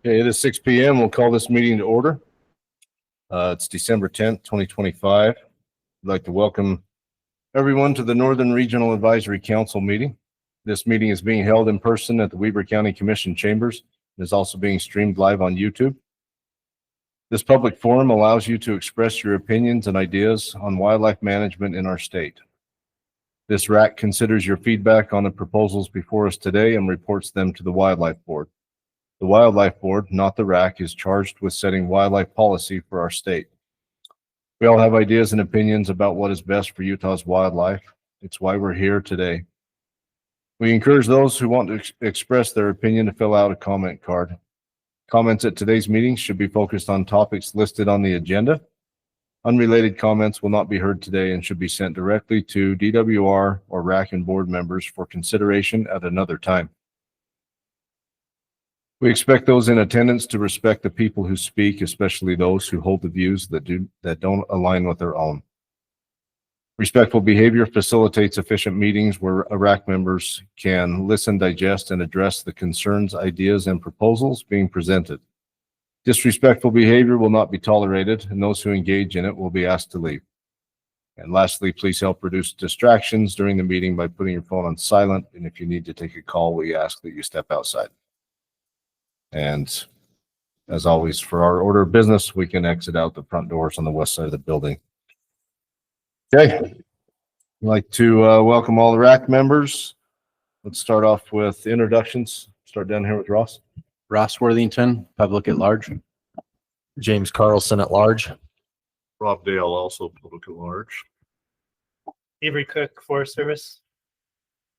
Okay, it is 6 p.m. We'll call this meeting to order. It's December 10th, 2025. I'd like to welcome everyone to the Northern Regional Advisory Council meeting. This meeting is being held in person at the Weber County Commission chambers and is also being streamed live on YouTube. This public forum allows you to express your opinions and ideas on wildlife management in our state. This RAC considers your feedback on the proposals before us today and reports them to the Wildlife Board. The Wildlife Board, not the RAC, is charged with setting wildlife policy for our state. We all have ideas and opinions about what is best for Utah's wildlife. It's why we're here today. We encourage those who want to express their opinion to fill out a comment card. Comments at today's meeting should be focused on topics listed on the agenda. Unrelated comments will not be heard today and should be sent directly to DWR or RAC and board members for consideration at another time. We expect those in attendance to respect the people who speak, especially those who hold the views that don't align with their own. Respectful behavior facilitates efficient meetings where RAC members can listen, digest, and address the concerns, ideas, and proposals being presented. Disrespectful behavior will not be tolerated, and those who engage in it will be asked to leave. And lastly, please help reduce distractions during the meeting by putting your phone on silent, and if you need to take a call, we ask that you step outside. And as always, for our order of business, we can exit out the front doors on the west side of the building. Okay, I'd like to welcome all the RAC members. Let's start off with introductions. Start down here with Ross. Ross Worthington, public at large. James Carlson at large. Rob Dale, also public at large. Avery Cook, Forest Service.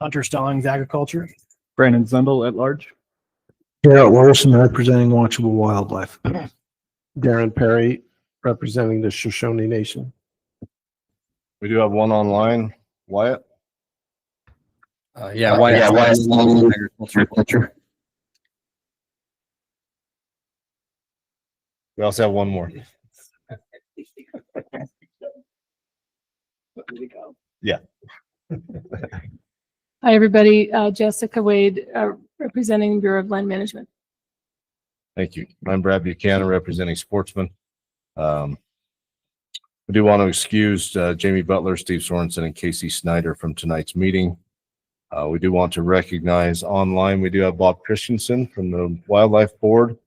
Hunter Stallings, Agriculture. Brandon Zundel at large. Garrett Wilson representing Watchable Wildlife. Darren Perry representing the Shoshone Nation. We do have one online, Wyatt. Wyatt. Agriculture. We also have one more. Yeah. Hi, everybody. Jessica Wade, representing Bureau of Land Management. Thank you. I'm Brad Buchanan, representing Sportsman. We do want to excuse Jamie Butler, Steve Sorensen, and Casey Snyder from tonight's meeting. We do want to recognize online. We do have Bob Christensen from the Wildlife Board,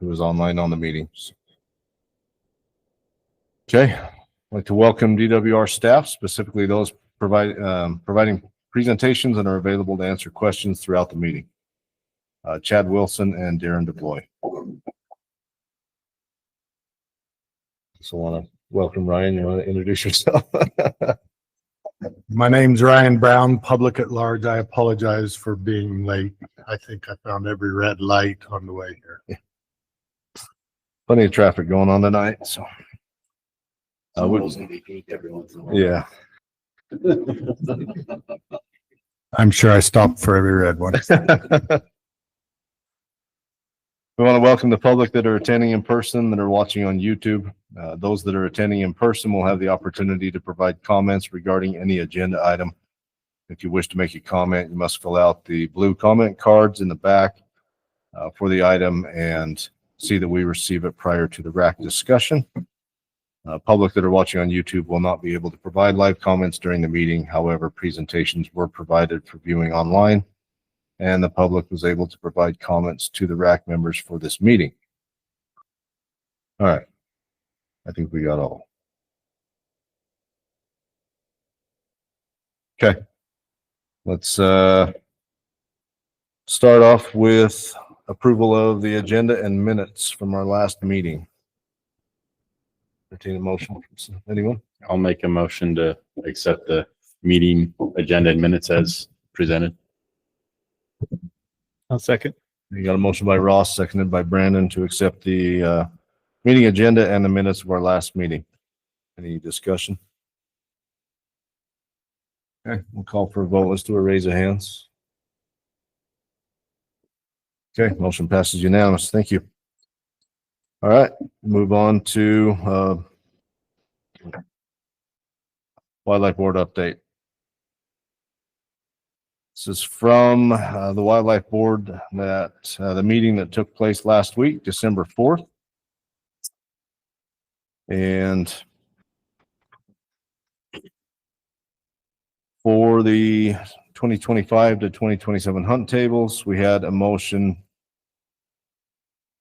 who is online on the meetings. Okay. I'd like to welcome DWR staff, specifically those providing presentations and are available to answer questions throughout the meeting. Chad Wilson and Darren DeBloy. So I want to welcome Ryan. You want to introduce yourself? My name's Ryan Brown, public at large. I apologize for being late. I think I found every red light on the way here. Yeah. Plenty of traffic going on tonight. So yeah. I'm sure I stopped for every red one. We want to welcome the public that are attending in person, that are watching on YouTube. Those that are attending in person will have the opportunity to provide comments regarding any agenda item. If you wish to make a comment, you must fill out the blue comment cards in the back for the item and see that we receive it prior to the RAC discussion. Public that are watching on YouTube will not be able to provide live comments during the meeting. However, presentations were provided for viewing online, and the public was able to provide comments to the RAC members for this meeting. All right. I think we got all. Okay. Let's start off with approval of the agenda and minutes from our last meeting. Entertain a motion from anyone? I'll make a motion to accept the meeting agenda and minutes as presented. I'll second. You got a motion by Ross, seconded by Brandon to accept the meeting agenda and the minutes of our last meeting. Any discussion? Okay, we'll call for a vote. Let's do a raise of hands. Okay, motion passes unanimous. Thank you. All right, move on to Wildlife Board update. This is from the Wildlife Board that the meeting that took place last week, December 4th. And for the 2025 to 2027 hunt tables, we had a motion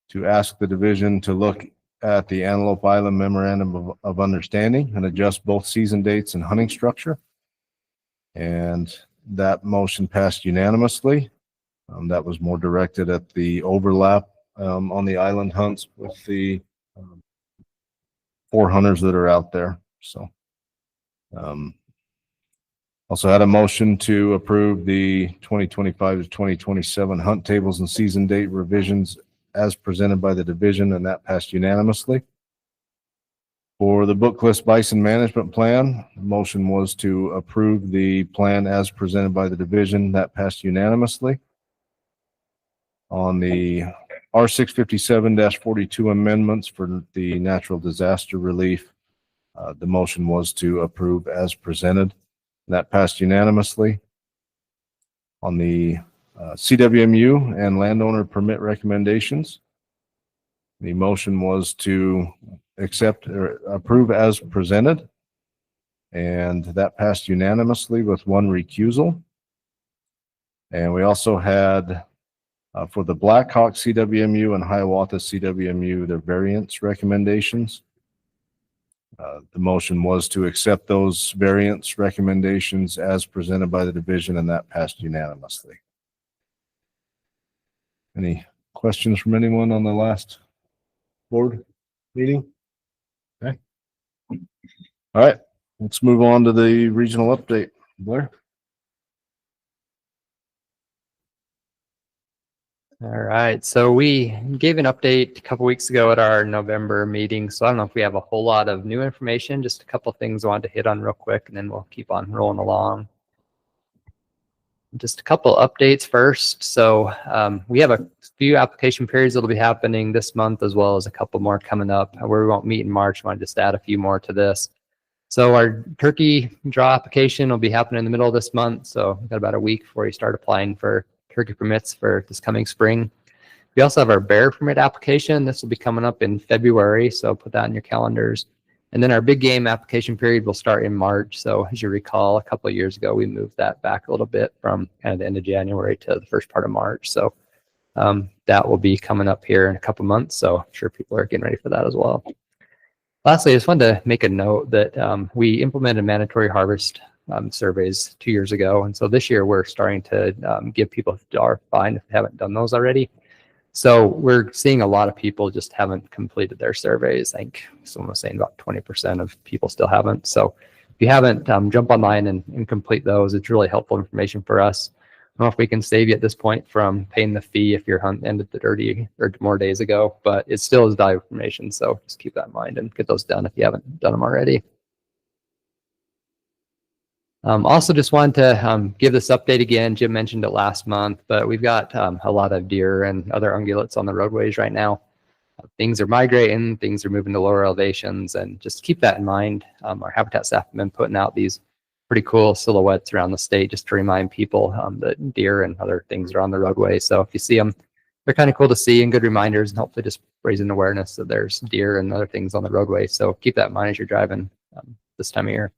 to ask the division to look at the Antelope Island Memorandum of Understanding and adjust both season dates and hunting structure. And that motion passed unanimously. That was more directed at the overlap on the island hunts with the 4 hunters that are out there. So also had a motion to approve the 2025 to 2027 hunt tables and season date revisions as presented by the division, and that passed unanimously. For the Booklist Bison Management Plan, the motion was to approve the plan as presented by the division. That passed unanimously. On the R657-42 amendments for the natural disaster relief, the motion was to approve as presented. That passed unanimously. On the CWMU and landowner permit recommendations, the motion was to accept or approve as presented, and that passed unanimously with 1 recusal. And we also had for the Blackhawk CWMU and Hiawatha CWMU, their variance recommendations. The motion was to accept those variance recommendations as presented by the division, and that passed unanimously. Any questions from anyone on the last board meeting? Okay. All right, let's move on to the regional update. Blair? All right, so we gave an update a couple weeks ago at our November meeting, so I don't know if we have a whole lot of new information, just a couple of things I wanted to hit on real quick, and then we'll keep on rolling along. Just a couple updates first. So we have a few application periods that'll be happening this month, as well as a couple more coming up where we won't meet in March. I want to just add a few more to this. So our turkey draw application will be happening in the middle of this month. So we've got about a week before you start applying for turkey permits for this coming spring. We also have our bear permit application. This will be coming up in February, so put that in your calendars. And then our big game application period will start in March. So as you recall, a couple of years ago, we moved that back a little bit from kind of the end of January to the first part of March. So that will be coming up here in a couple months. So I'm sure people are getting ready for that as well. Lastly, I just wanted to make a note that we implemented mandatory harvest surveys 2 years ago. And so this year we're starting to give people a $1 fine if they haven't done those already. So we're seeing a lot of people just haven't completed their surveys. I think someone was saying about 20% of people still haven't. So if you haven't, jump online and complete those. It's really helpful information for us. I don't know if we can save you at this point from paying the fee if your hunt ended 30 or more days ago, but it still is valuable information. So just keep that in mind and get those done if you haven't done them already. Also just wanted to give this update again. Jim mentioned it last month, but we've got a lot of deer and other ungulates on the roadways right now. Things are migrating, things are moving to lower elevations, and just keep that in mind. Our habitat staff have been putting out these pretty cool silhouettes around the state just to remind people that deer and other things are on the roadway. So if you see them, they're kind of cool to see and good reminders, and hopefully just raising awareness that there's deer and other things on the roadway. So keep that in mind as you're driving this time of year.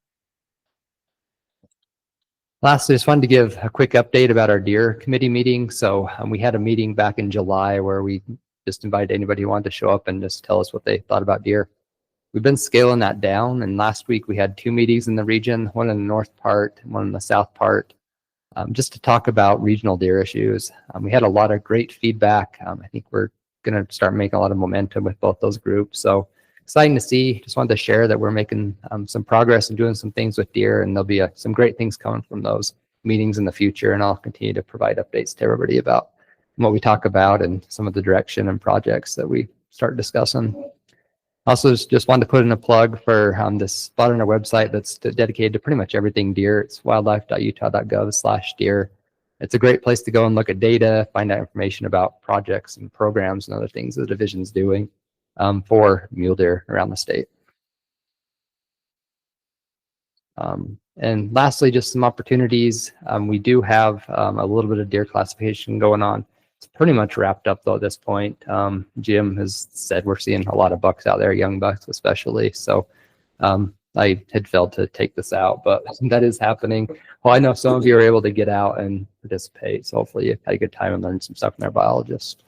Lastly, I just wanted to give a quick update about our deer committee meeting. So we had a meeting back in July where we just invited anybody who wanted to show up and just tell us what they thought about deer. We've been scaling that down, and last week we had 2 meetings in the region, one in the north part, and one in the south part, just to talk about regional deer issues. We had a lot of great feedback. I think we're going to start making a lot of momentum with both those groups. So exciting to see. Just wanted to share that we're making some progress and doing some things with deer, and there'll be some great things coming from those meetings in the future. And I'll continue to provide updates to everybody about what we talk about and some of the direction and projects that we start discussing. Also, just wanted to put in a plug for this spot on our website that's dedicated to pretty much everything deer. It's wildlife.utah.gov/deer. It's a great place to go and look at data, find out information about projects and programs and other things the division's doing for mule deer around the state. And lastly, just some opportunities. We do have a little bit of deer classification going on. It's pretty much wrapped up though at this point. Jim has said we're seeing a lot of bucks out there, young bucks especially. So I had failed to take this out, but that is happening. Well, I know some of you are able to get out and participate. So hopefully you had a good time and learned some stuff from our biologist.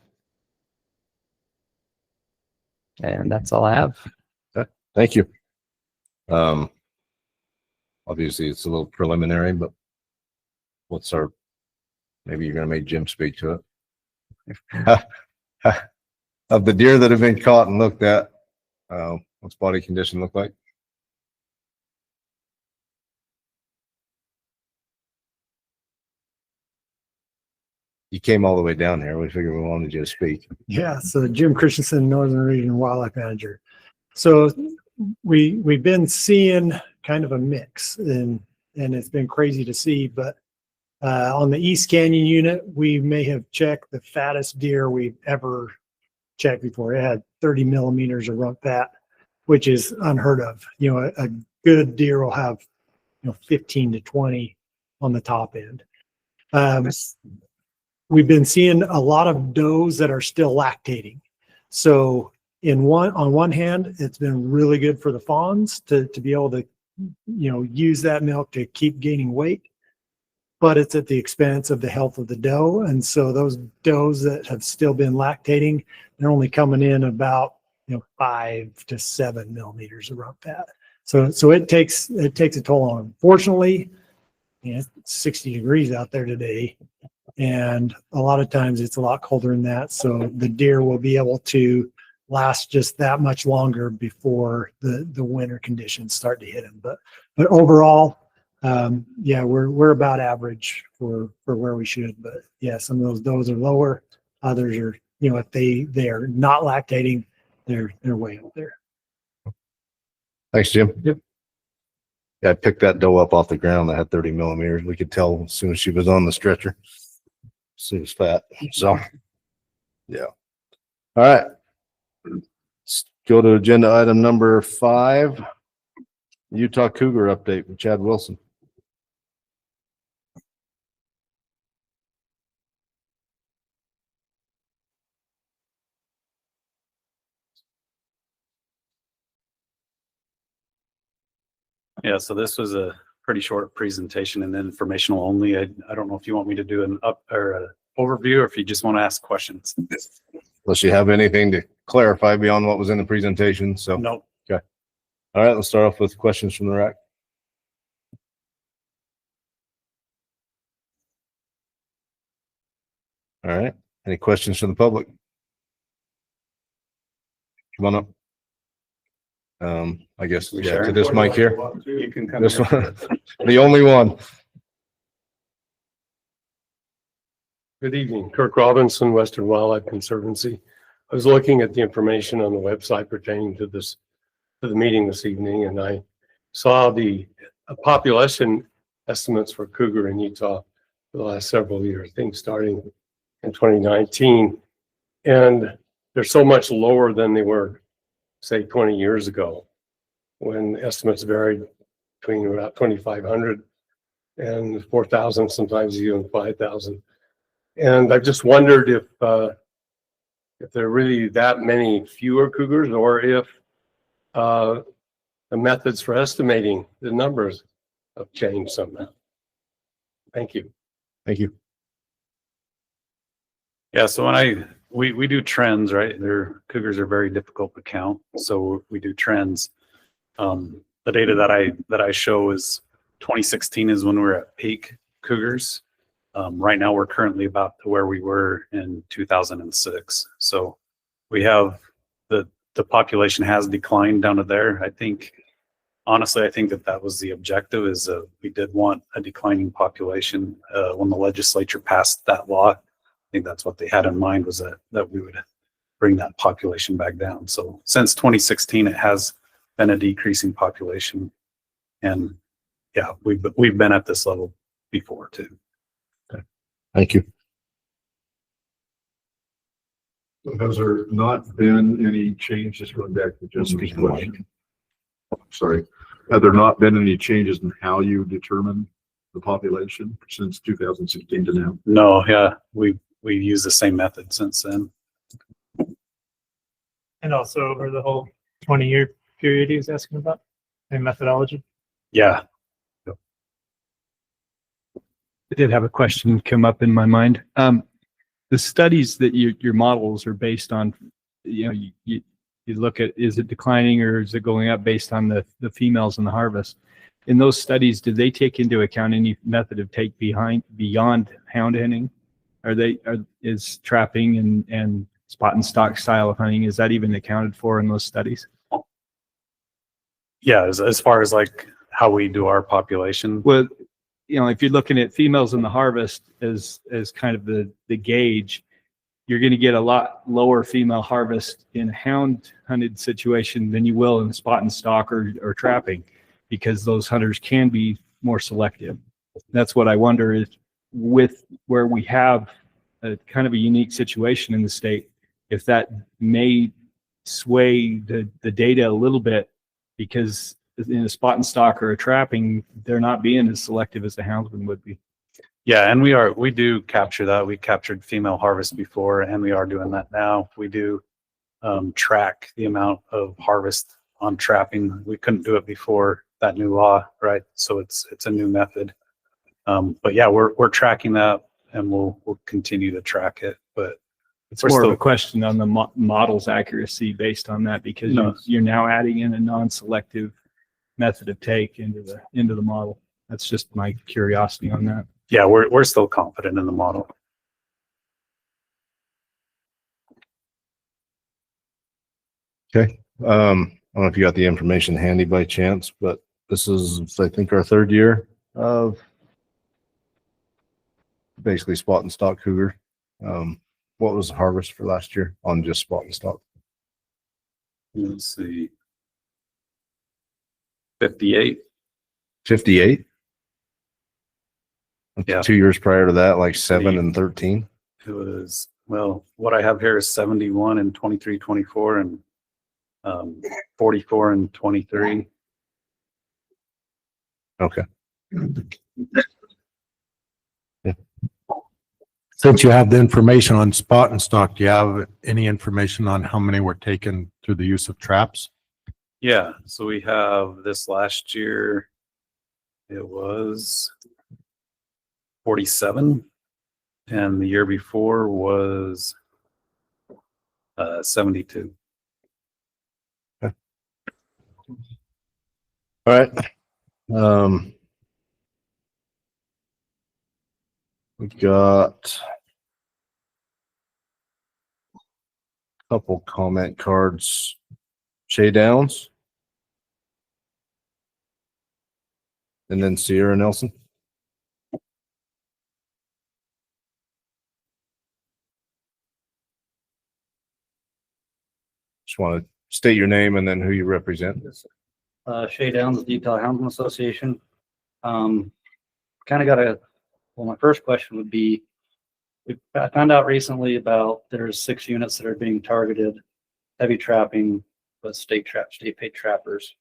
And that's all I have. Thank you. Obviously it's a little preliminary, but maybe you're going to make Jim speak to it. Of the deer that have been caught and looked at, what's body condition look like? You came all the way down here. We figured we wanted you to speak. Yeah, so Jim Christensen, Northern Region Wildlife Manager. So we've been seeing kind of a mix, and it's been crazy to see, but on the East Canyon unit, we may have checked the fattest deer we've ever checked before. It had 30 millimeters of rump fat, which is unheard of. You know, a good deer will have, 15 to 20 on the top end. We've been seeing a lot of does that are still lactating. So on one hand, it's been really good for the fawns to be able to, use that milk to keep gaining weight, but it's at the expense of the health of the doe. And so those does that have still been lactating, they're only coming in about, 5 to 7 millimeters of rump fat. So it takes a toll on them. Fortunately, it's 60 degrees out there today. And a lot of times it's a lot colder than that. So the deer will be able to last just that much longer before the winter conditions start to hit them. But overall, we're about average for where we should. But yeah, some of those does are lower. Others are, if they are not lactating, they're way up there. Thanks, Jim. Yep. Yeah, I picked that doe up off the ground that had 30 millimeters. We could tell as soon as she was on the stretcher. She was fat. So, yeah. All right. Let's go to agenda item number 5. Utah Cougar update with Chad Wilson. Yeah, so this was a pretty short presentation and informational only. I don't know if you want me to do an overview or if you just want to ask questions. Unless you have anything to clarify beyond what was in the presentation. So, Nope. Okay. All right, let's start off with questions from the RAC. All right. Any questions from the public? Come on up. I guess to this mic here. You can come This here. one, the only one. Good evening, Kirk Robinson, Western Wildlife Conservancy. I was looking at the information on the website pertaining to the meeting this evening, and I saw the population estimates for cougar in Utah for the last several years, I think starting in 2019. And they're so much lower than they were, say, 20 years ago, when estimates varied between about 2,500 and 4,000, sometimes even 5,000. And I've just wondered if there are really that many fewer cougars, or if the methods for estimating the numbers have changed somehow. Thank you. Thank you. Yeah, so when we do trends, right? Cougars are very difficult to count, so we do trends. The data that I show is 2016 is when we were at peak cougars. Right now we're currently about to where we were in 2006. So we have the population has declined down to there. Honestly, I think that was the objective, is we did want a declining population. When the legislature passed that law, I think that's what they had in mind, was that we would bring that population back down. So since 2016, it has been a decreasing population. And yeah, we've been at this level before too. Thank you. Has there not been any changes, going back to just this question? Sorry. Have there not been any changes in how you determine the population since 2016 to now? No, yeah, we use the same method since then. And also over the whole 20-year period he was asking about, and methodology. Yeah. I did have a question come up in my mind. The studies that your models are based on, you look at, is it declining or is it going up based on the females in the harvest? In those studies, did they take into account any method of take beyond hound hunting? Is trapping and spot and stock style of hunting, is that even accounted for in those studies? Yeah, as far as like how we do our population. Well, if you're looking at females in the harvest as kind of the gauge, you're going to get a lot lower female harvest in a hound hunted situation than you will in spot and stock or trapping, because those hunters can be more selective. That's what I wonder is, with where we have a kind of a unique situation in the state, if that may sway the data a little bit, because in a spot and stock or a trapping, they're not being as selective as the houndsman would be. Yeah, and we do capture that. We captured female harvest before, and we are doing that now. We do track the amount of harvest on trapping. We couldn't do it before that new law, right? So it's a new method. But yeah, we're tracking that, and we'll continue to track it. But it's more of a question on the model's accuracy based on that, because you're now adding in a non-selective method of take into the model. That's just my curiosity on that. Yeah, we're still confident in the model. Okay. I don't know if you got the information handy by chance, but this is, I think, our third year of basically spot and stock cougar. What was the harvest for last year on just spot and stock? Let's see. 58. 58? Yeah. 2 years prior to that, like 7 and 13. It was, well, what I have here is 71 and 23, 24, and 44 and 23. Okay. Since you have the information on spot and stock, do you have any information on how many were taken through the use of traps? Yeah, so we have this last year, it was 47, and the year before was 72. Okay. All right. We've got a couple comment cards. Shay Downs. And then Sierra Nelson. Just want to state your name and then who you represent. Shay Downs, Detail Houndsman Association. Kind of got my first question would be, I found out recently about there's 6 units that are being targeted, heavy trapping with state paid trappers.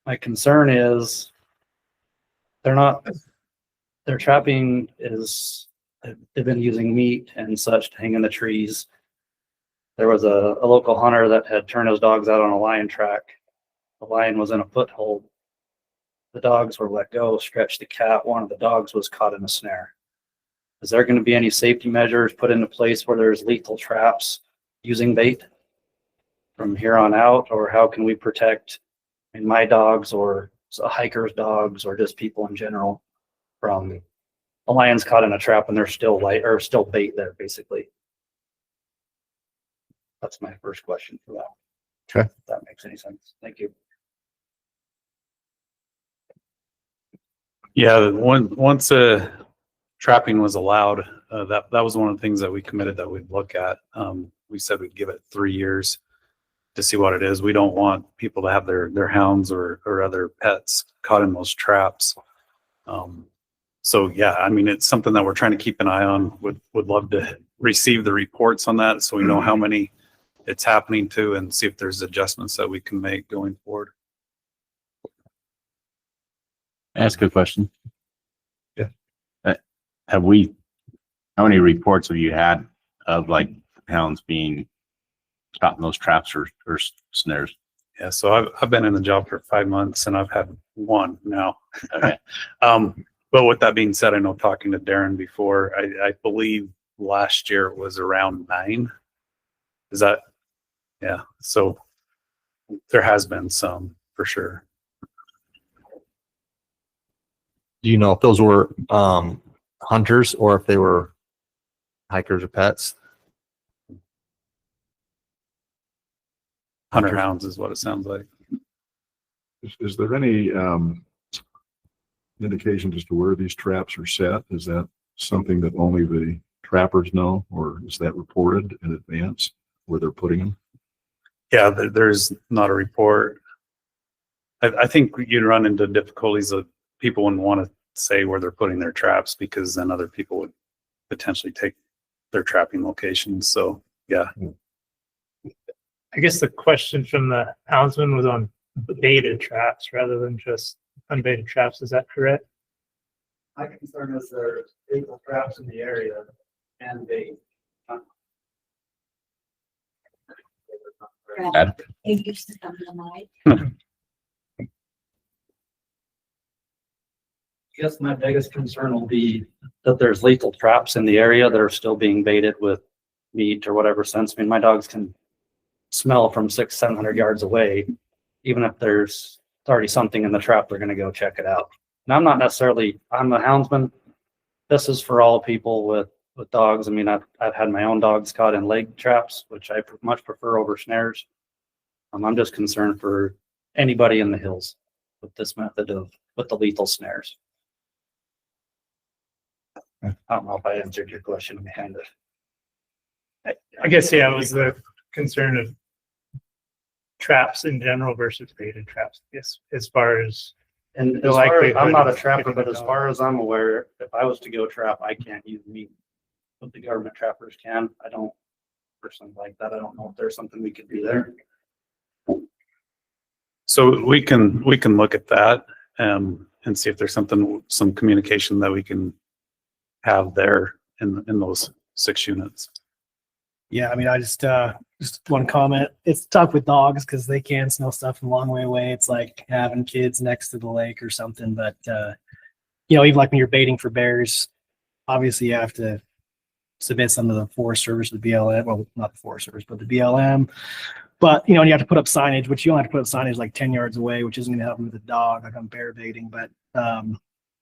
My concern is their trapping is, they've been using meat and such to hang in the trees. There was a local hunter that had turned his dogs out on a lion track. The lion was in a foothold. The dogs were let go, stretched the cat. One of the dogs was caught in a snare. Is there going to be any safety measures put into place where there's lethal traps using bait from here on out? Or how can we protect my dogs or hikers' dogs or just people in general from a lion's caught in a trap and there's still still bait there, basically? That's my first question for that. Okay. If that makes any sense. Thank you. Yeah, once trapping was allowed, that was one of the things that we committed that we'd look at. We said we'd give it 3 years to see what it is. We don't want people to have their hounds or other pets caught in those traps. So yeah, I mean, it's something that we're trying to keep an eye on. Would love to receive the reports on that so we know how many it's happening to and see if there's adjustments that we can make going forward. Ask a question. Yeah. How many reports have you had of like hounds being caught in those traps or snares? Yeah, so I've been in the job for 5 months and I've had one now. Okay. But with that being said, I know talking to Darren before, I believe last year it was around 9. Is that? Yeah. So there has been some for sure. Do you know if those were hunters or if they were hikers or pets? Hunter hounds is what it sounds like. Is there any indication as to where these traps are set? Is that something that only the trappers know, or is that reported in advance where they're putting them? Yeah, there's not a report. I think you'd run into difficulties of people wouldn't want to say where they're putting their traps because then other people would potentially take their trapping locations. So yeah. I guess the question from the houndsman was on baited traps rather than just unbaited traps. Is that correct? My concern is there are illegal traps in the area and bait. Ed? It used to come to mind. I guess my biggest concern will be that there's lethal traps in the area that are still being baited with meat or whatever sense. I mean, my dogs can smell from 600-700 yards away. Even if there's already something in the trap, they're going to go check it out. And I'm a houndsman. This is for all people with dogs. I mean, I've had my own dogs caught in leg traps, which I much prefer over snares. I'm just concerned for anybody in the hills with this method with the lethal snares. I don't know if I answered your question behind it. I guess, yeah, it was the concern of traps in general versus baited traps. Yes, as far as And the as far as, likelihood I'm not a of trapper, picking but a as dog. far as I'm aware, if I was to go trap, I can't use meat. But the government trappers can. I don't personally like that. I don't know if there's something we could do there. So we can look at that and see if there's some communication that we can have there in those 6 units. Yeah, I mean, I just one comment. It's tough with dogs because they can smell stuff from a long way away. It's like having kids next to the lake or something. But even like when you're baiting for bears, obviously you have to submit some to the Forest Service, the BLM. Well, not the Forest Service, but the BLM. But and you have to put up signage, which you only have to put up signage like 10 yards away, which isn't going to help you with a dog, like I'm bear baiting. But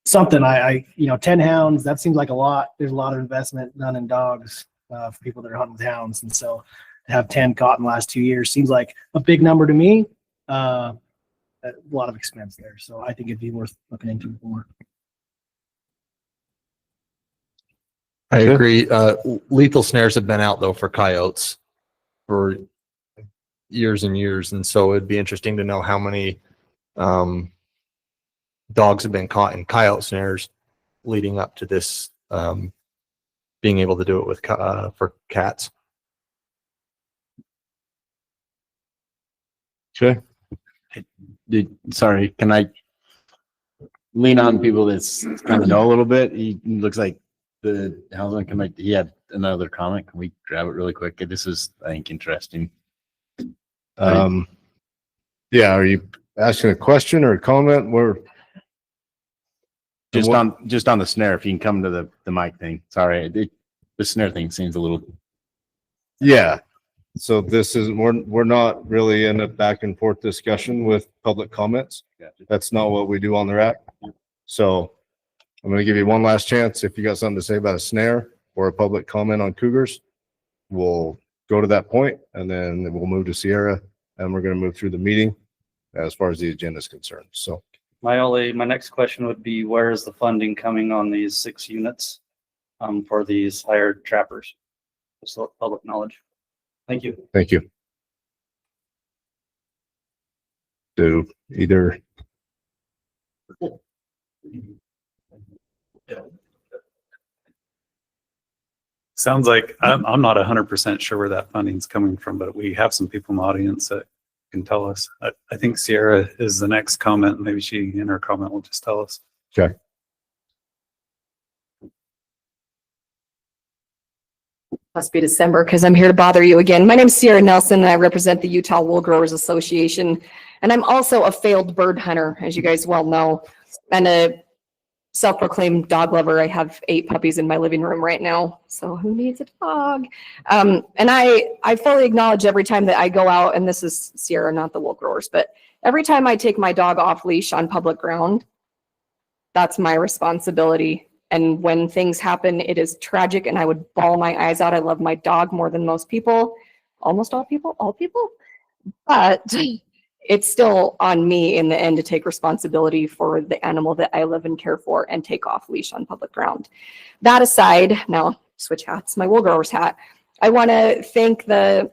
something 10 hounds, that seems like a lot. There's a lot of investment done in dogs for people that are hunting with hounds. And so to have 10 caught in the last 2 years seems like a big number to me. A lot of expense there. So I think it'd be worth looking into more. I agree. Lethal snares have been out though for coyotes for years and years. And so it'd be interesting to know how many dogs have been caught in coyote snares leading up to this being able to do it with for cats. Okay. Sorry, can I lean on people that's kind of know a little bit? He looks like the housing can make. He had another comment. Can we grab it really quick? This is, I think, interesting. Yeah. Are you asking a question or a comment? Where Just on the snare, if you can come to the mic thing. Sorry, the snare thing seems a little. Yeah. So this is, we're not really in a back and forth discussion with public comments. Gotcha. That's not what we do on the rack. So I'm going to give you one last chance. If you got something to say about a snare or a public comment on cougars, we'll go to that point and then we'll move to Sierra and we're going to move through the meeting as far as the agenda is concerned. So My next question would be, where is the funding coming on these 6 units for these hired trappers? Just public knowledge. Thank you. thank you. Do either. Sounds like I'm not 100% sure where that funding's coming from, but we have some people in the audience that can tell us. I think Sierra is the next comment. Maybe she in her comment will just tell us. Okay. Must be December because I'm here to bother you again. My name's Sierra Nelson and I represent the Utah Wool Growers Association. And I'm also a failed bird hunter, as you guys well know, and a self-proclaimed dog lover. I have 8 puppies in my living room right now. So who needs a dog? And I fully acknowledge every time that I go out, and this is Sierra, not the wool growers, but every time I take my dog off leash on public ground, that's my responsibility. And when things happen, it is tragic and I would bawl my eyes out. I love my dog more than most people, almost all people, but it's still on me in the end to take responsibility for the animal that I live and care for and take off leash on public ground. That aside, now switch hats, my wool growers hat. I want to thank the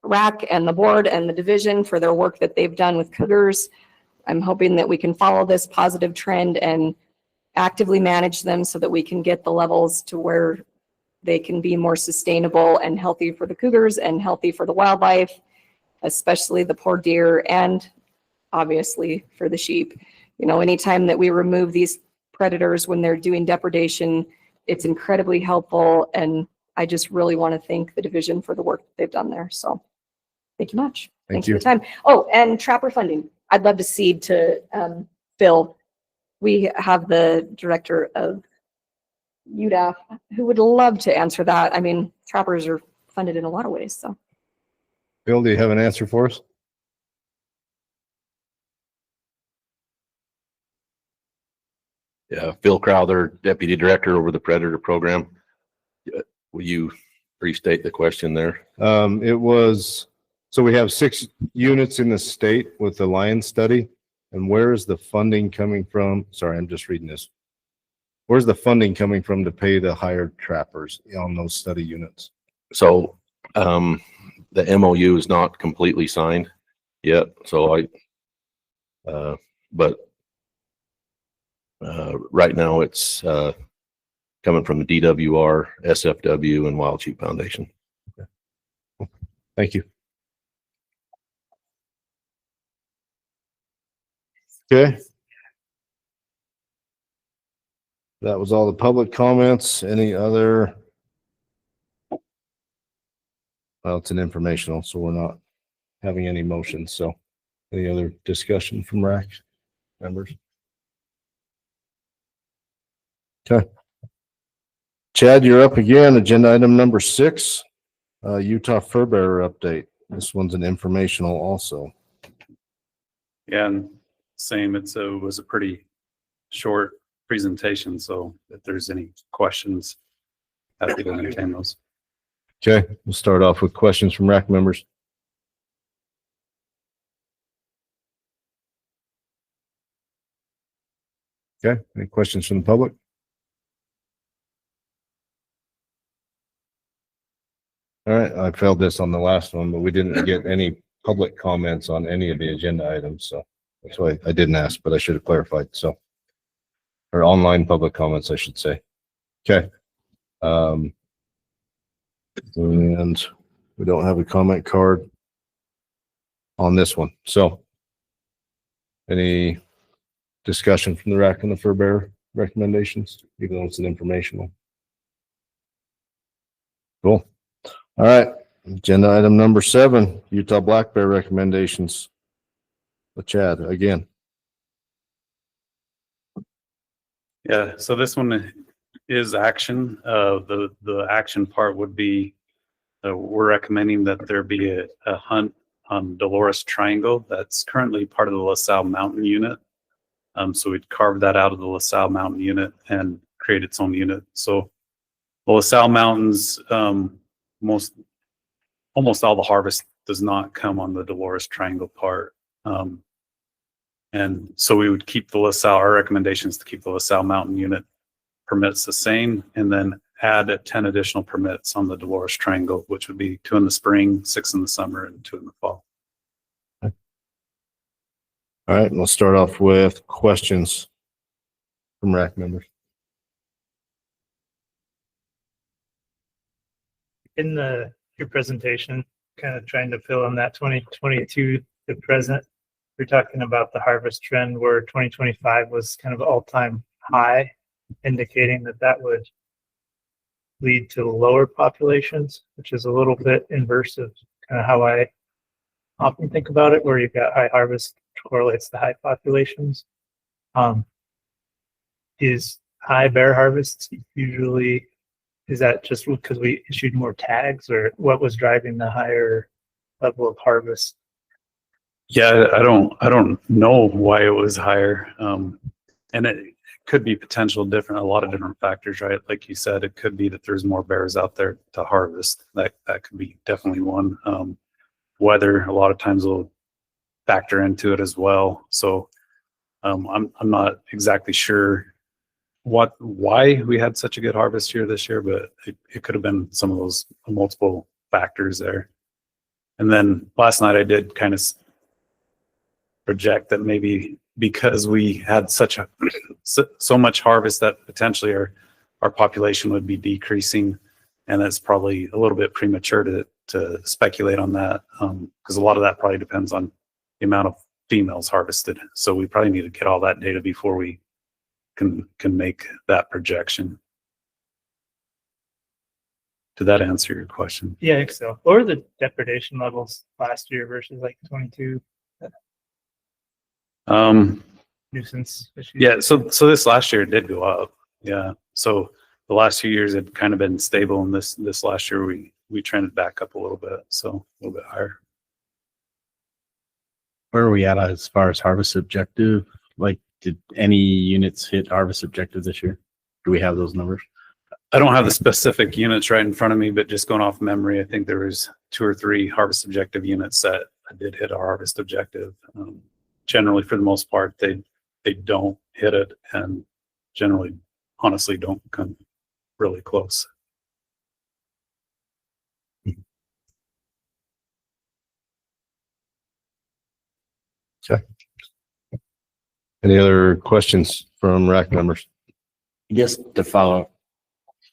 RAC and the board and the division for their work that they've done with cougars. I'm hoping that we can follow this positive trend and actively manage them so that we can get the levels to where they can be more sustainable and healthy for the cougars and healthy for the wildlife, especially the poor deer and obviously for the sheep. You know, anytime that we remove these predators when they're doing depredation, it's incredibly helpful. And I just really want to thank the division for the work that they've done there. So thank you much. Thanks for the time. Oh, and trapper funding. I'd love to cede to Phil. We have the director of UDAF who would love to answer that. I mean, trappers are funded in a lot of ways. So, Bill, do you have an answer for us? Yeah, Phil Crowther, Deputy Director over the Predator Program. Will you restate the question there? It was, so we have 6 units in the state with the lion study. And where is the funding coming from? Sorry, I'm just reading this. Where's the funding coming from to pay the hired trappers on those study units? So the MOU is not completely signed yet. So right now it's coming from the DWR, SFW, and Wild Sheep Foundation. Okay. Thank you. Okay. That was all the public comments. Any other? Well, it's an informational, so we're not having any motions. So any other discussion from RAC members? Okay. Chad, you're up again. Agenda item number 6, Utah fur bearer update. This one's an informational also. Yeah, and same. It was a pretty short presentation. So if there's any questions, happy to entertain those. Okay, we'll start off with questions from RAC members. Okay, any questions from the public? All right, I failed this on the last one, but we didn't get any public comments on any of the agenda items, so that's why I didn't ask, but I should have clarified. So, or online public comments, I should say. Okay. And we don't have a comment card on this one. So, any discussion from the RAC and the fur bearer recommendations, even though it's an informational? Cool. All right. Agenda item number 7, Utah black bear recommendations. Chad, again. Yeah, so this one is action. The action part would be we're recommending that there be a hunt on Dolores Triangle that's currently part of the LaSalle Mountain Unit. So we'd carve that out of the LaSalle Mountain Unit and create its own unit. So the LaSalle Mountains, almost all the harvest does not come on the Dolores Triangle part. And so we would keep the LaSalle, our recommendations to keep the LaSalle Mountain Unit permits the same, and then add 10 additional permits on the Dolores Triangle, which would be 2 in the spring, 6 in the summer, and 2 in the fall. Okay. All right, we'll start off with questions from RAC members. In your presentation, kind of trying to fill in that 2022 to present, we're talking about the harvest trend where 2025 was kind of all-time high, indicating that that would lead to lower populations, which is a little bit inverse of kind of how I often think about it, where you've got high harvest correlates to high populations. Is high bear harvests usually, is that just because we issued more tags, or what was driving the higher level of harvest? Yeah, I don't know why it was higher. And it could be a lot of different factors, right? Like you said, it could be that there's more bears out there to harvest. That could be definitely one. Weather, a lot of times will factor into it as well. So I'm not exactly sure why we had such a good harvest year this year, but it could have been some of those multiple factors there. And then last night I did kind of project that maybe because we had so much harvest that potentially our population would be decreasing, and that's probably a little bit premature to speculate on that, because a lot of that probably depends on the amount of females harvested. So we probably need to get all that data before we can make that projection. Did that answer your question? Yeah, I think so. What were the depredation levels last year versus like 22? Nuisance issues? Yeah, so this last year it did go up. Yeah, so the last few years had kind of been stable, and this last year we trended back up a little bit, so a little bit higher. Where are we at as far as harvest objective? Like, did any units hit harvest objective this year? Do we have those numbers? I don't have the specific units right in front of me, but just going off memory, I think there was 2 or 3 harvest objective units that did hit our harvest objective. Generally, for the most part, they don't hit it, and generally, honestly, don't come really close. Okay. Any other questions from RAC members? I guess to follow.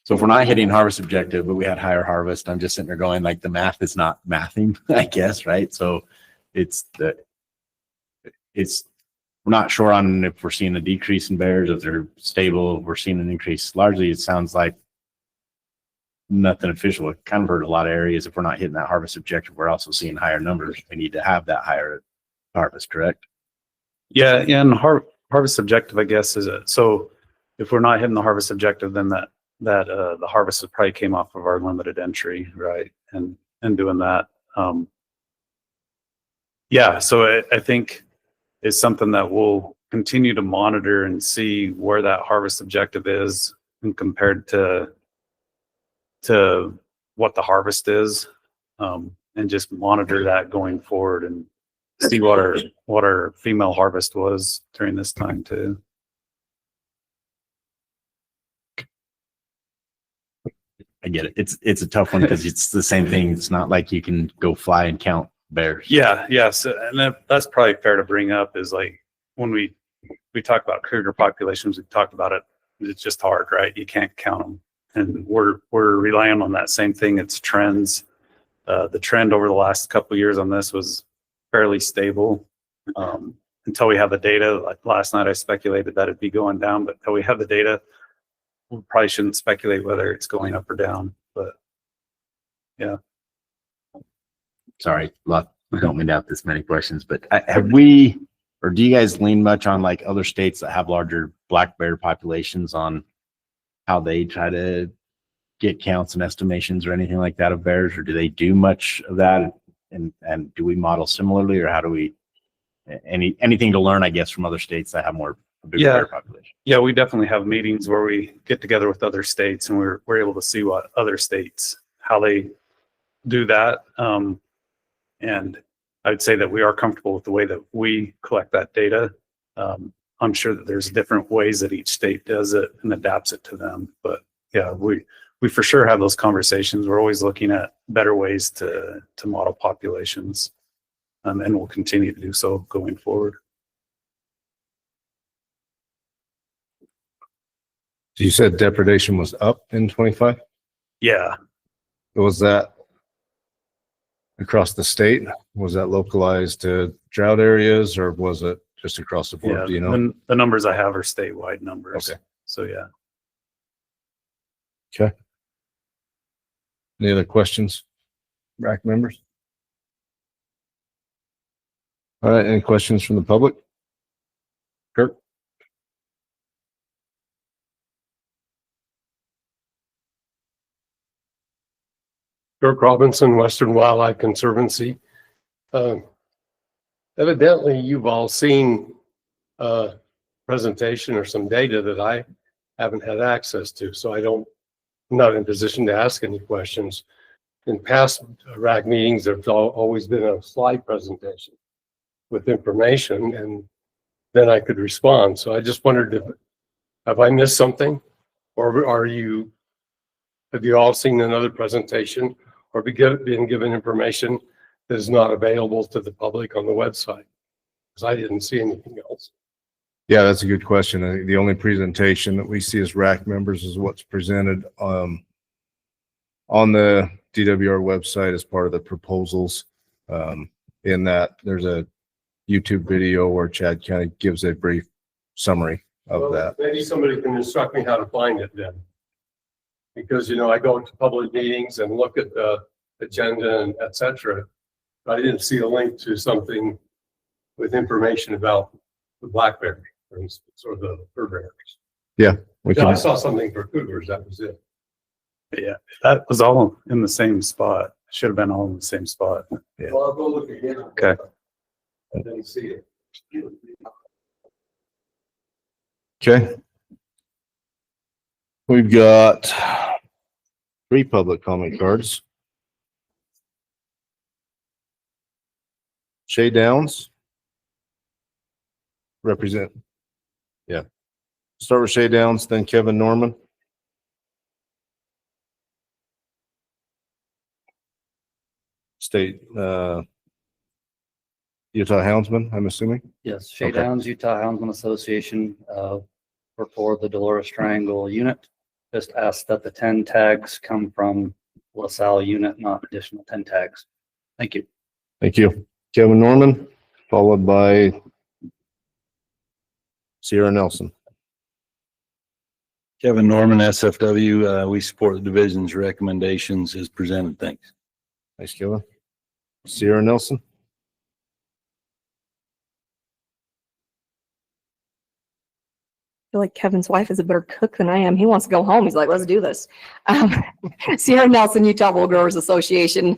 So if we're not hitting harvest objective, but we had higher harvest, I'm just sitting there going like the math is not mathing, I guess, right? So we're not sure on if we're seeing a decrease in bears, if they're stable, we're seeing an increase. Largely, it sounds like nothing official. It kind of hurt a lot of areas. If we're not hitting that harvest objective, we're also seeing higher numbers. We need to have that higher harvest, correct? Yeah, and harvest objective, I guess, is so if we're not hitting the harvest objective, then that the harvest probably came off of our limited entry, right? And doing that, yeah. So I think it's something that we'll continue to monitor and see where that harvest objective is and compared to what the harvest is, and just monitor that going forward and see what our female harvest was during this time too. I get it. It's a tough one because it's the same thing. It's not like you can go fly and count bears. Yeah, yes, and that's probably fair to bring up. Is like when we talk about cougar populations, we talked about it. It's just hard, right? You can't count them, and we're relying on that same thing. It's trends. The trend over the last couple of years on this was fairly stable until we have the data. Like last night, I speculated that it'd be going down, but until we have the data, we probably shouldn't speculate whether it's going up or down. But yeah. Sorry, I don't mean to have this many questions, but have we, or do you guys lean much on like other states that have larger black bear populations on how they try to get counts and estimations or anything like that of bears, or do they do much of that? And do we model similarly, or how do we, anything to learn, I guess, from other states that have more bigger bear population? Yeah, we definitely have meetings where we get together with other states, and we're able to see what other states, how they do that. And I'd say that we are comfortable with the way that we collect that data. I'm sure that there's different ways that each state does it and adapts it to them. But yeah, we for sure have those conversations. We're always looking at better ways to model populations, and we'll continue to do so going forward. You said depredation was up in 25? Yeah. Was that across the state? Was that localized to drought areas or was it just across the board? Yeah, Do you know? the numbers I have are statewide numbers. Okay. So yeah. Okay. Any other questions? RAC members? All right, any questions from the public? Kirk? Kirk Robinson, Western Wildlife Conservancy. Evidently, you've all seen a presentation or some data that I haven't had access to, so I'm not in a position to ask any questions. In past RAC meetings, there's always been a slide presentation with information, and then I could respond. So I just wondered have I missed something, or have you all seen another presentation or been given information that is not available to the public on the website? Because I didn't see anything else. Yeah, that's a good question. I think the only presentation that we see as RAC members is what's presented on the DWR website as part of the proposals. In that, there's a YouTube video where Chad kind of gives a brief summary of that. Maybe somebody can instruct me how to find it then. Because, I go to public meetings and look at the agenda and et cetera. I didn't see a link to something with information about the black bear, for instance, or the fur bears. Yeah. I saw something for cougars, that was it. Yeah, that was all in the same spot. Should have been all in the same spot. Yeah. Well, I'll go look again. Okay. I didn't see it. Okay. We've got 3 public comment cards. Shay Downs. Represent. Yeah. Start with Shay Downs, then Kevin Norman. State, Utah Houndsman, I'm assuming. Yes, Shay Okay. Downs, Utah Houndsman Association, for the Dolores Triangle unit. Just ask that the 10 tags come from LaSalle unit, not additional 10 tags. Thank you. Thank you. Kevin Norman, followed by Sierra Nelson. Kevin Norman, SFW. We support the division's recommendations as presented. Thanks. Thanks, Kevin. Sierra Nelson. Feel like Kevin's wife is a better cook than I am. He wants to go home. He's like, let's do this. Sierra Nelson, Utah Wool Growers Association.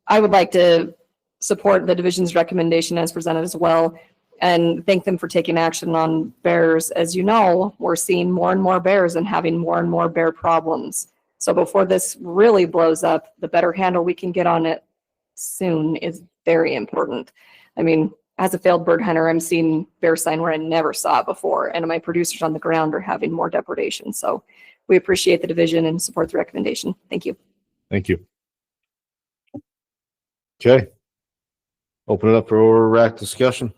I would like to support the division's recommendation as presented as well and thank them for taking action on bears. As you know, we're seeing more and more bears and having more and more bear problems. So before this really blows up, the better handle we can get on it soon is very important. I mean, as a failed bird hunter, I'm seeing bear sign where I never saw it before, and my producers on the ground are having more depredation. So we appreciate the division and support the recommendation. Thank you. Thank you. Okay. Open it up for RAC discussion.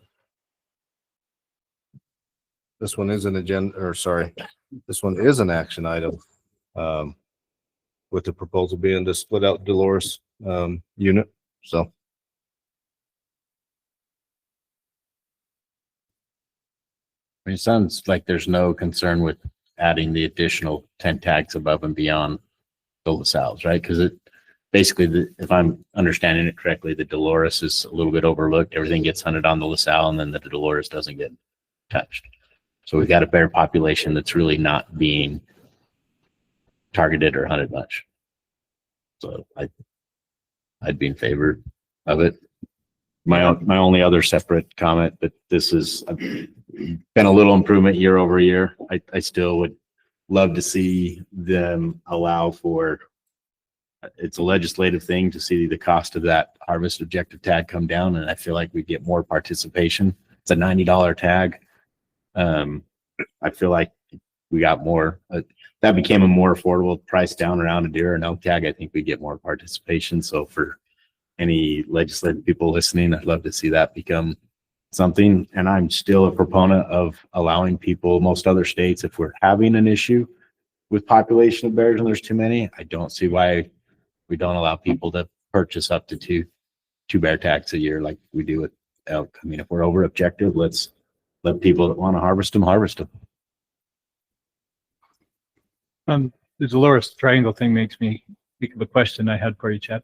This one is an agenda, or sorry, this one is an action item. With the proposal being to split out Dolores unit. So. It sounds like there's no concern with adding the additional 10 tags above and beyond the LaSalle's, right? Because it basically, if I'm understanding it correctly, the Dolores is a little bit overlooked. Everything gets hunted on the LaSalle, and then the Dolores doesn't get touched. So we've got a bear population that's really not being targeted or hunted much. So I'd be in favor of it. My only other separate comment that this has been a little improvement year over year. I still would love to see them allow for, it's a legislative thing to see the cost of that harvest objective tag come down, and I feel like we get more participation. It's a $90 tag. I feel like we got more, that became a more affordable price down around a deer and elk tag. I think we get more participation. So for any legislative people listening, I'd love to see that become something. And I'm still a proponent of allowing people, most other states, if we're having an issue with population of bears and there's too many, I don't see why we don't allow people to purchase up to 2 two bear tags a year like we do with elk. I mean, if we're over objective, let's let people that want to harvest them harvest them. The Dolores Triangle thing makes me think of a question I had for you, Chad.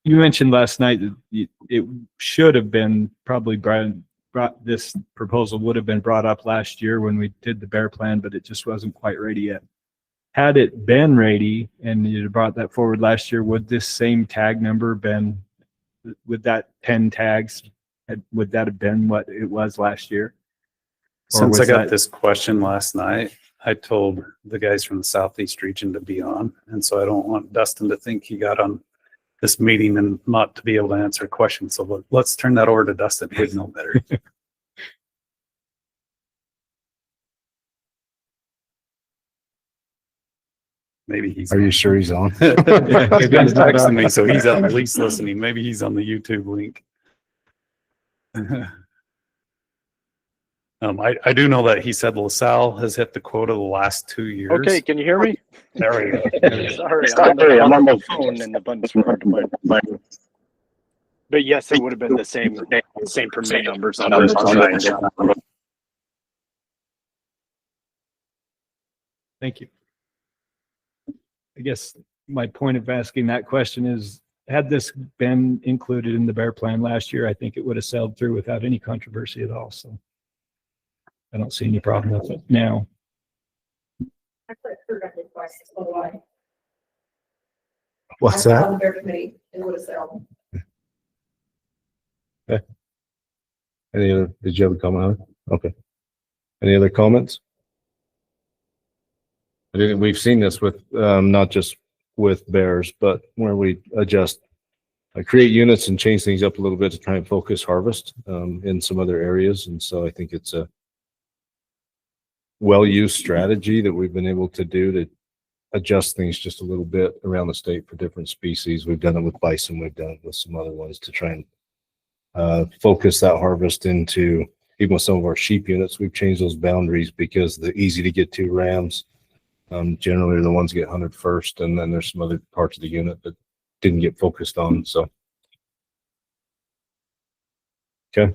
You mentioned last night that it should have been probably brought this proposal would have been brought up last year when we did the bear plan, but it just wasn't quite ready yet. Had it been ready and you brought that forward last year, would this same tag number would that 10 tags, would that have been what it was last year? Or Since I was got that- this question last night, I told the guys from the Southeast region to be on. And so I don't want Dustin to think he got on this meeting and not to be able to answer questions. So let's turn that over to Dustin. He'd know better. Maybe he's. Are you sure he's on? He's texting me, so he's at least listening. Maybe he's on the YouTube link. I do know that he said LaSalle has hit the quota the last 2 years. Okay, can you hear me? There we go. Sorry, I'm on my phone and the button's hard to find. But yes, it would have been the same permit numbers on the Thank you. I guess my point of asking that question is, had this been included in the bear plan last year, I think it would have sailed through without any controversy at all. So I don't see any problem with it now. What's that? Okay. Any other, did you have a comment on it? Okay. Any other comments? I think we've seen this with, not just with bears, but where we adjust, create units and change things up a little bit to try and focus harvest, in some other areas. And so I think it's a well-used strategy that we've been able to do to adjust things just a little bit around the state for different species. We've done it with bison. We've done it with some other ones to try and focus that harvest into, even with some of our sheep units, we've changed those boundaries because the easy to get to rams generally are the ones that get hunted first, and then there's some other parts of the unit that didn't get focused on. So, okay,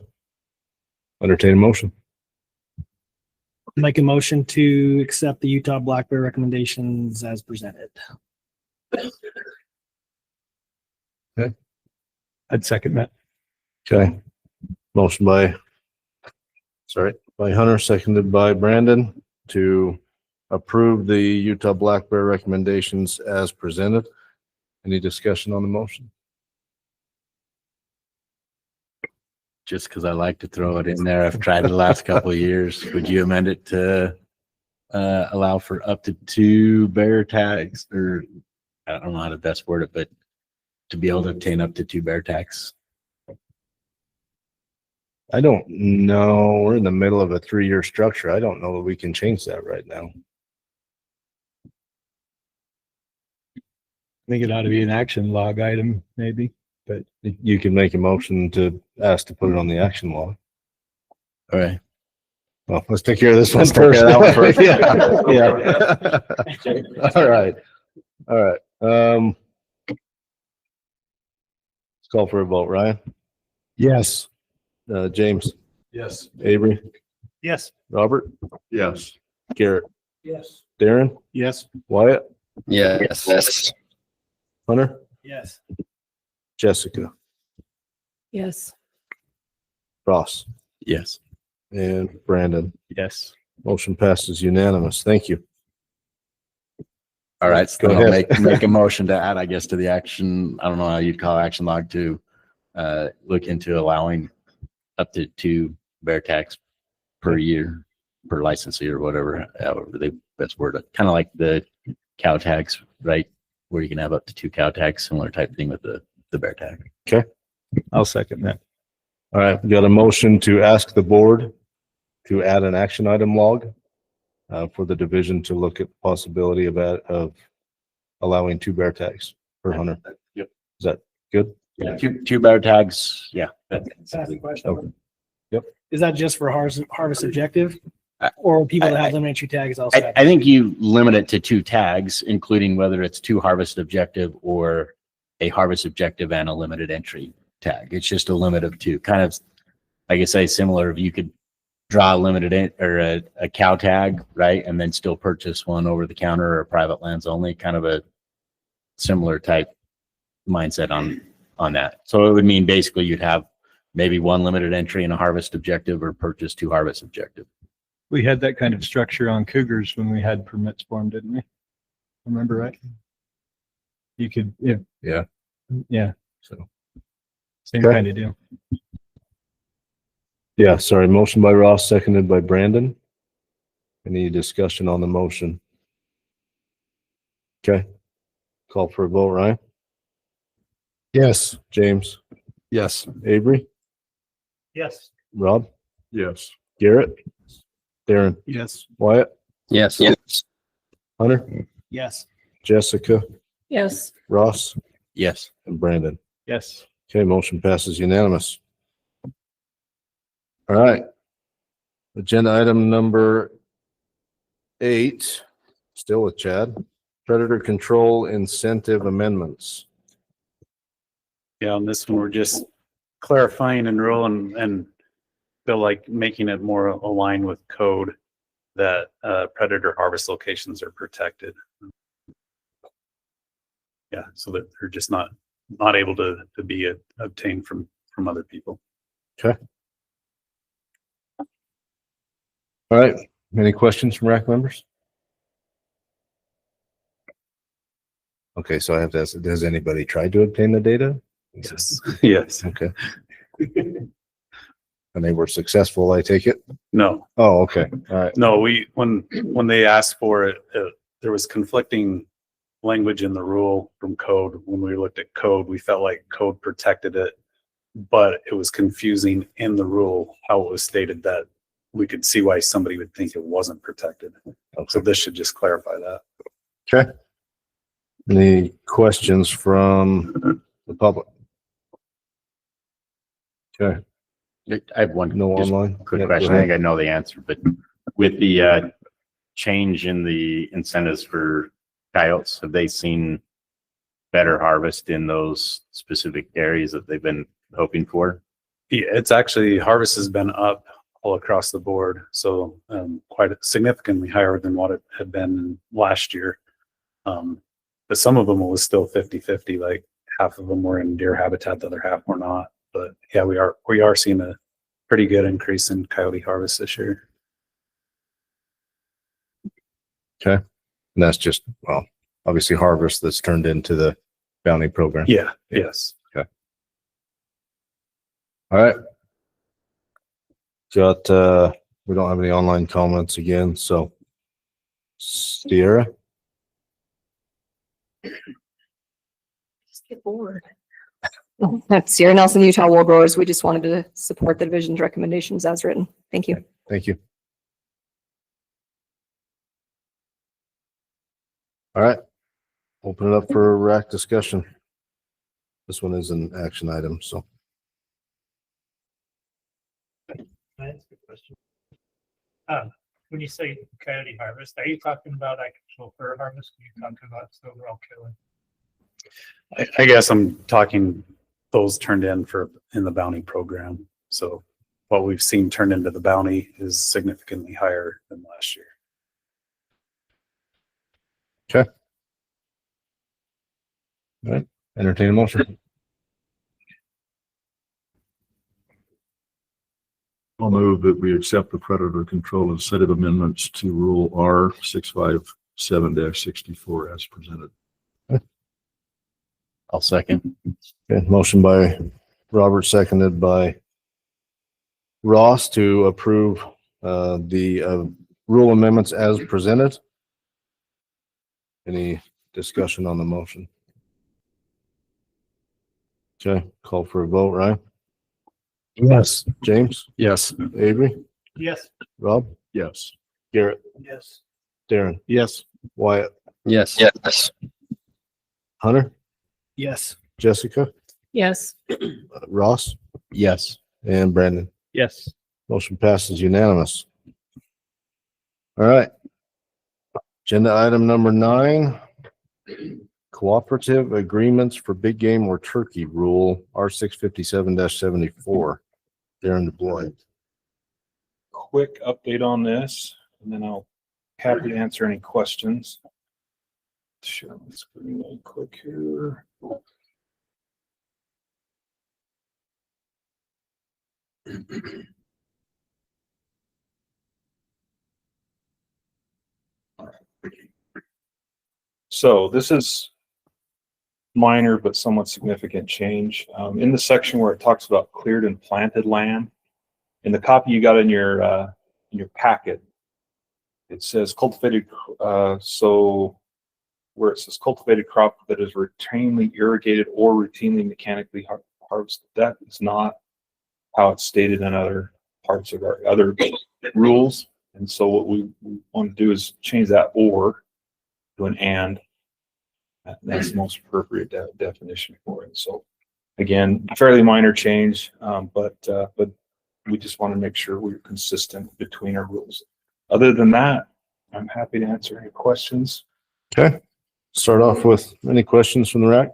entertain a motion. Make a motion to accept the Utah black bear recommendations as presented. Okay, I'd second that. okay, motion by Hunter, seconded by Brandon to approve the Utah black bear recommendations as presented. Any discussion on the motion? Just because I like to throw it in there. I've tried it the last couple of years. Would you amend it to allow for up to 2 bear tags, or I don't know how to best word it, but to be able to obtain up to 2 bear tags? I don't know. We're in the middle of a 3-year structure. I don't know that we can change that right now. I think it ought to be an action log item, maybe, but You can make a motion to ask to put it on the action log. All right. Well, let's take care of this one Let's take first. care of that one first. Yeah. All right. All right. Let's call for a vote. Ryan? Yes. James? Yes. Avery? Yes. Robert? Yes. Garrett? Yes. Darren? Yes. Wyatt? Yes. Hunter? Yes. Jessica? Yes. Ross? Yes. And Brandon? yes. Motion passes unanimous. Thank you. All right. So Go I'll ahead. make a motion to add, I guess, to the action. I don't know how you'd call action log, to look into allowing up to 2 bear tags per year per licensee, or whatever, however they best word it. Kind of like the cow tags, right? Where you can have up to 2 cow tags, similar type thing with the bear tag. Okay. I'll second that. All right. We got a motion to ask the board to add an action item log for the division to look at the possibility of allowing 2 bear tags per hunter. Yep. Is that good? Yeah, two bear tags. Yeah. Ask the question. Okay. Yep. Is that just for harvest objective, or people that have limited entry tags also? have- I think you limit it to 2 tags, including whether it's 2 harvest objective or a harvest objective and a limited entry. tag. It's just a limit of 2. Kind of, like I say, similar. If you could draw a a cow tag, right, and then still purchase one over the counter or private lands only, kind of a similar type mindset on that. So it would mean basically you'd have maybe 1 limited entry and a harvest objective, or purchase 2 harvest objective. We had that kind of structure on cougars when we had permits for them, didn't we? Remember, right? You could, Yeah. So same Okay. kind of deal. Yeah, sorry. Motion by Ross, seconded by Brandon. Any discussion on the motion? Okay. Call for a vote, Ryan? Yes. James? Yes. Avery? Yes. Rob? Yes. Garrett? Darren? Yes. Wyatt? Yes. Hunter? Yes. Jessica? Yes. Ross? Yes. And Brandon? Yes. Okay, motion passes unanimous. All right. Agenda item number 8, still with Chad. Predator control incentive amendments. Yeah, on this one, we're just clarifying and rule and feel like making it more aligned with code that predator harvest locations are protected. Yeah, so that they're just not able to be obtained from other people. Okay. All right. Any questions from RAC members? Okay, so I have to ask, has anybody tried to obtain the data? Yes. Yes. Okay. And they were successful, I take it? No. Oh, okay. All right. No, when they asked for it, there was conflicting language in the rule from code. When we looked at code, we felt like code protected it, but it was confusing in the rule how it was stated that we could see why somebody would think it wasn't protected. So this should just clarify that. Okay. Any questions from the public? Okay. I have one No just online? quick Yeah, question. go I ahead. think I know the answer, but with the change in the incentives for coyotes, have they seen better harvest in those specific areas that they've been hoping for? Yeah, it's actually, harvest has been up all across the board. So quite significantly higher than what it had been last year. But some of them was still 50-50, like half of them were in deer habitat, the other half were not. But yeah, we are seeing a pretty good increase in coyote harvest this year. Okay. And that's just, well, obviously harvest that's turned into the bounty program. Yeah. Yes. Okay. All right. Got, we don't have any online comments again, so Sierra? Just get bored. That's Sierra Nelson, Utah Wool Growers. We just wanted to support the division's recommendations as written. Thank you. Thank you. All right. Open it up for RAC discussion. This one is an action item, so. Can I ask a question? When you say coyote harvest, are you talking about actual fur harvest? Are you talking about overall killing? I guess I'm talking those turned in the bounty program. So what we've seen turned into the bounty is significantly higher than last year. Okay. All right. Entertain a motion. I'll move that we accept the predator control incentive amendments to Rule R 657-64 as presented. I'll second. Okay. Motion by Robert, seconded by Ross to approve the rule amendments as presented. Any discussion on the motion? Okay, call for a vote, Ryan? Yes. James? Yes. Avery? Yes. Rob? Yes. Garrett? Yes. Darren? Yes. Wyatt? Yes. Yes. Hunter? Yes. Jessica? Yes. Ross? Yes. And Brandon? Yes. Motion passes unanimous. All right. Agenda item number 9, Cooperative Agreements for Big Game or Turkey Rule, R657-74. Darren DeBoy. Quick update on this, and then I'll happy to answer any questions. Share my screen really quick here. So this is minor but somewhat significant change. In the section where it talks about cleared and planted land, in the copy you got in your packet, it says cultivated, so where it says cultivated crop that is routinely irrigated or routinely mechanically harvested, that is not how it's stated in other parts of our other rules. And so what we want to do is change that or to an and. That's the most appropriate definition for it. So again, fairly minor change, but we just want to make sure we're consistent between our rules. Other than that, I'm happy to answer any questions. Okay. Start off with any questions from the RAC?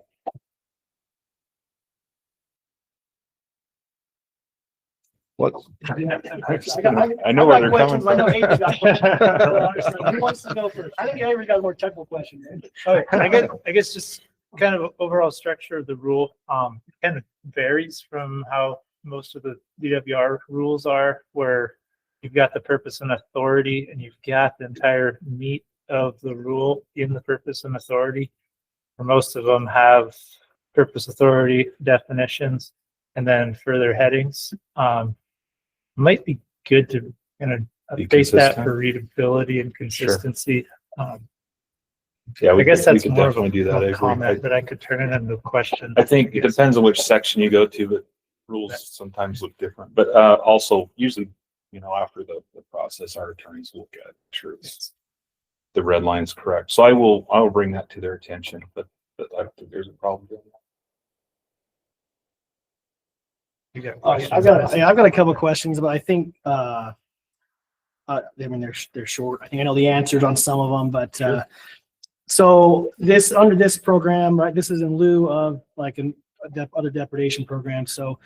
What? I know where they're coming from. Who wants to go first? I think Avery's got a more technical question. Okay, I guess just kind of overall structure of the rule kind of varies from how most of the DWR rules are, where you've got the purpose and authority, and you've got the entire meat of the rule in the purpose and authority. Or most of them have purpose, authority, definitions, and then further headings. Might be good to kind of update that for readability and consistency. Yeah, I guess that's we could more of definitely do that. a comment that I could turn it into a question. I think it depends on which section you go to, but rules sometimes look different. But also, usually, after the process, our attorneys look at sure the red line's correct. So I will bring that to their attention, but I don't think there's a problem with that. I've got a couple of questions, but I think I mean they're short. I think I know the answers on some of them, but so this under this program, right? This is in lieu of like other depredation programs. So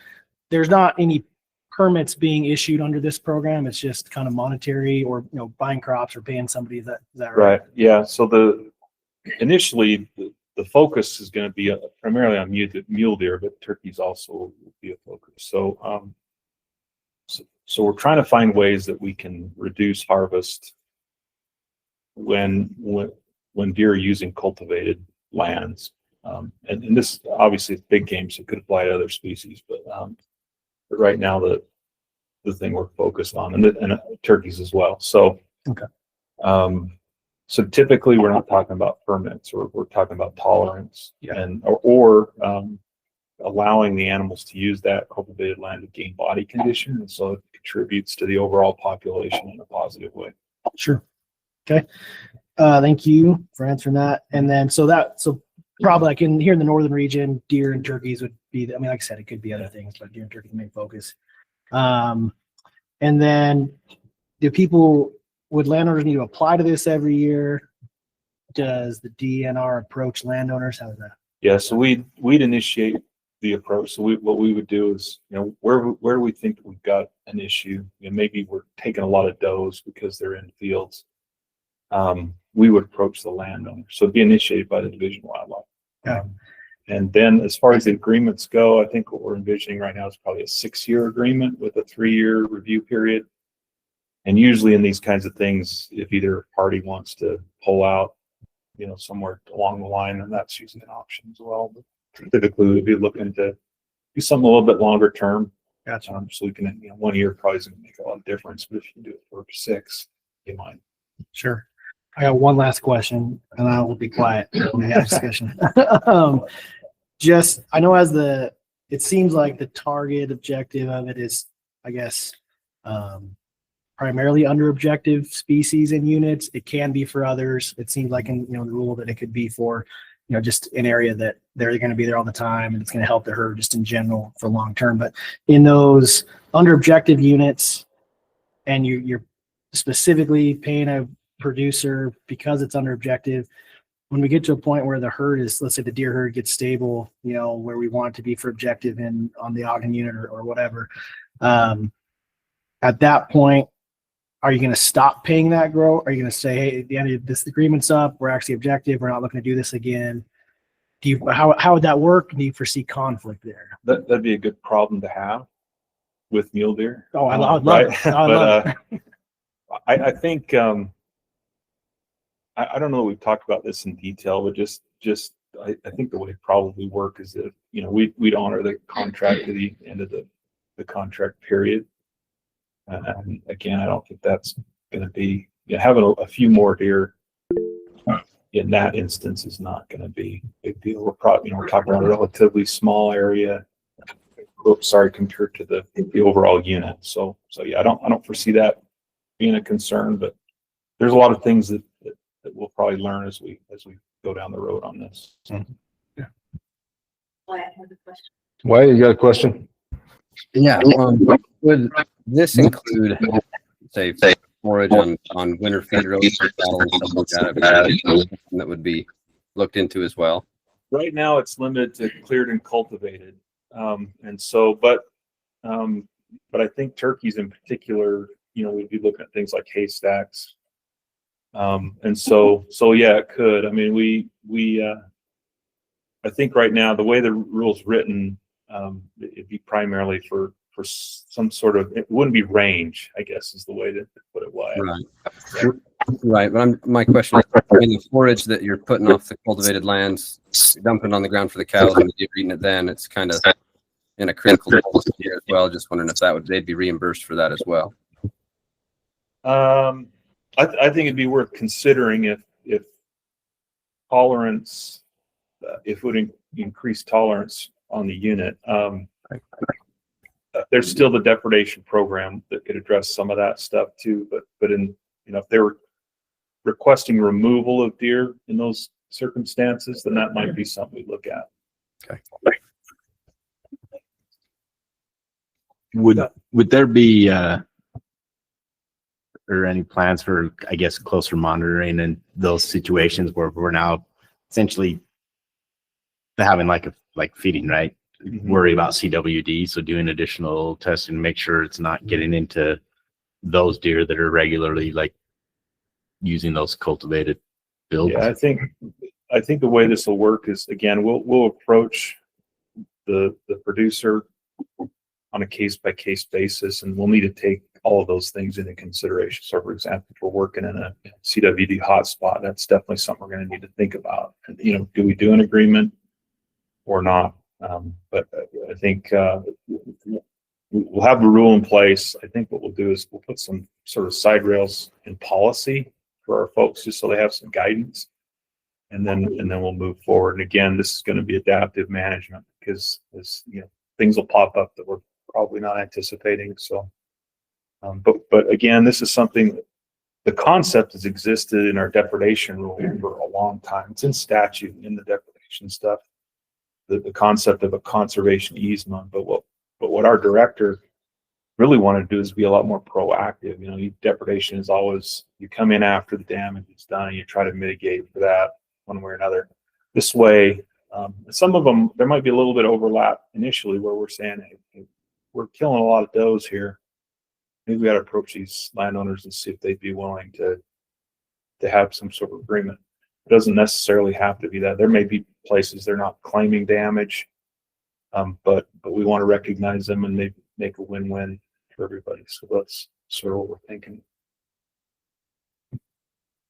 there's not any permits being issued under this program. It's just kind of monetary or buying crops or paying somebody. Is that right? Right. Yeah. So initially the focus is going to be primarily on mule deer, but turkeys also will be a focus. So, so we're trying to find ways that we can reduce harvest when deer are using cultivated lands. And this obviously is big game, so it could apply to other species, but right now the thing we're focused on, and turkeys as well. So, okay. So typically we're not talking about permits, or we're talking about tolerance, or allowing the animals to use that cultivated land to gain body condition, and so it contributes to the overall population in a positive way. Sure. Okay. Thank you for answering that. And then so probably like here in the northern region, deer and turkeys would be. I mean, like I said, it could be other things, but deer and turkey is the main focus. And then would landowners need to apply to this every year? Does the DNR approach landowners? How is that? Yeah, so we'd initiate the approach. So what we would do is, where do we think we've got an issue? Maybe we're taking a lot of does because they're in fields. We would approach the landowner. So it'd be initiated by the Division of Wildlife. Yeah. And then as far as the agreements go, I think what we're envisioning right now is probably a 6-year agreement with a 3-year review period. And usually in these kinds of things, if either party wants to pull out, somewhere along the line, then that's usually an option as well. But typically we'd be looking to do something a little bit longer term. Gotcha. So we can, 1 year probably isn't going to make a lot of difference, but if you do it for 6, you might. Sure. I got one last question, and I will be quiet when we have discussion. I know it seems like the target objective of it is, I guess, primarily under objective species and units. It can be for others. It seems like in the rule that it could be for just an area that they're going to be there all the time, and it's going to help the herd just in general for long term. But in those under objective units, and you're specifically paying a producer because it's under objective, when we get to a point where the herd is, let's say the deer herd gets stable, where we want it to be for objective in on the Ogden unit or whatever, at that point, are you going to stop paying that grow? Are you going to say, hey, at the end of this agreement's up, we're actually objective, we're not looking to do this again? How would that work? Do you foresee conflict there? That'd be a good problem to have with mule deer. Oh, I love it. I love it. I think I don't know that we've talked about this in detail, but I think the way it probably work is that we'd honor the contract to the end of the contract period. And again, I don't think that's going to be having a few more deer in that instance is not going to be a big deal. We're probably we're talking about a relatively small area. Sorry, compared to the overall unit. So yeah, I don't foresee that being a concern, but there's a lot of things that we'll probably learn as we go down the road on this. Yeah. Wyatt, you got a question? Yeah. Would this include, say, forage on winter feed rows for cattle and stuff like that? That would be looked into as well. Right now, it's limited to cleared and cultivated, but I think turkeys in particular, we'd be looking at things like haystacks, so yeah, it could. I mean, I think right now the way the rule's written, it'd be primarily for some sort of, it wouldn't be range, I guess is the way to put it. Why? Right. Right. But my question is, the forage that you're putting off the cultivated lands, dumping on the ground for the cows and you're eating it, then it's kind of in a critical policy here as well. Just wondering if they'd be reimbursed for that as well. I think it'd be worth considering if tolerance, if it would increase tolerance on the unit. There's still the depredation program that could address some of that stuff too. But in if they were requesting removal of deer in those circumstances, then that might be something we look at. Okay. Would there be or any plans for, I guess, closer monitoring in those situations where we're now essentially having like feeding, right? Mm-hmm. Worry about CWD, so doing additional testing to make sure it's not getting into those deer that are regularly using those cultivated builds. Yeah, I think the way this will work is, again, we'll approach the producer on a case by case basis, and we'll need to take all of those things into consideration. So, for example, if we're working in a CWD hotspot, that's definitely something we're going to need to think about. And, do we do an agreement or not? But I think we'll have the rule in place. I think what we'll do is we'll put some sort of side rails in policy for our folks, just so they have some guidance, and then we'll move forward. And again, this is going to be adaptive management because things will pop up that we're probably not anticipating. So, but again, this is something. The concept has existed in our depredation rule for a long time. It's in statute in the depredation stuff. The concept of a conservation easement, but what our director really wanted to do is be a lot more proactive. Depredation is always, you come in after the damage is done and you try to mitigate for that one way or another. This way, some of them, there might be a little bit of overlap initially where we're saying, hey, we're killing a lot of does here. Maybe we got to approach these landowners and see if they'd be willing to have some sort of agreement. It doesn't necessarily have to be that. There may be places they're not claiming damage, but we want to recognize them and maybe make a win-win for everybody. So that's sort of what we're thinking.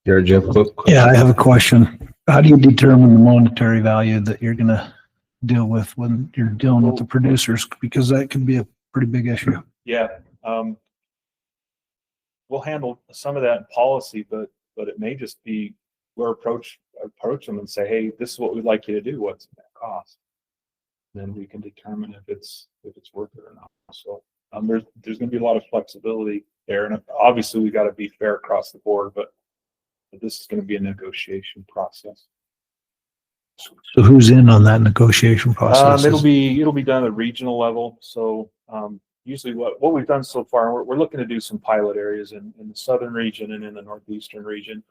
Jared, you have a quick question? Yeah, I have a question. How do you determine the monetary value that you're going to deal with when you're dealing with the producers? Because that could be a pretty big issue. Yeah. We'll handle some of that in policy, but it may just be we'll approach them and say, hey, this is what we'd like you to do. What's it going to cost? Then we can determine if it's worth it or not. So there's going to be a lot of flexibility there, and obviously we got to be fair across the board. But this is going to be a negotiation process. So who's in on that negotiation process? It'll be done at a regional level. So usually what we've done so far, we're looking to do some pilot areas in the southern region and in the northeastern region.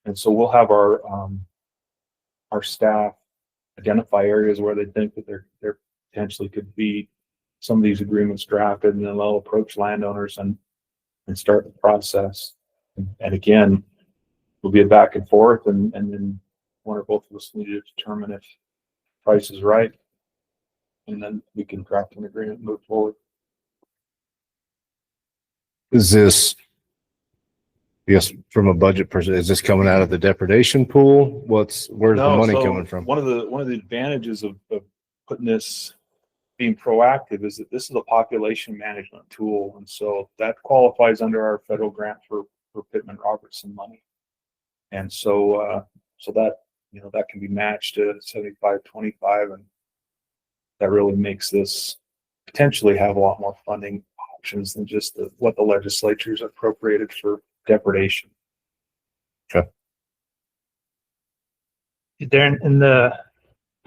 And so we'll have our our staff identify areas where they think that there potentially could be some of these agreements drafted, and then they'll approach landowners and start the process. And again, it'll be a back and forth, and then one or both of us need to determine if price is right, and then we can draft an agreement and move forward. Is this, yes, from a budget perspective, is this coming out of the depredation pool? Where's the No, money so coming from? One of the advantages of putting this, being proactive, is that this is a population management tool, and so that qualifies under our federal grant for Pittman Robertson money. And so that, that can be matched to 75-25, and that really makes this potentially have a lot more funding options than just what the legislature's appropriated for depredation. Okay. Darren, in the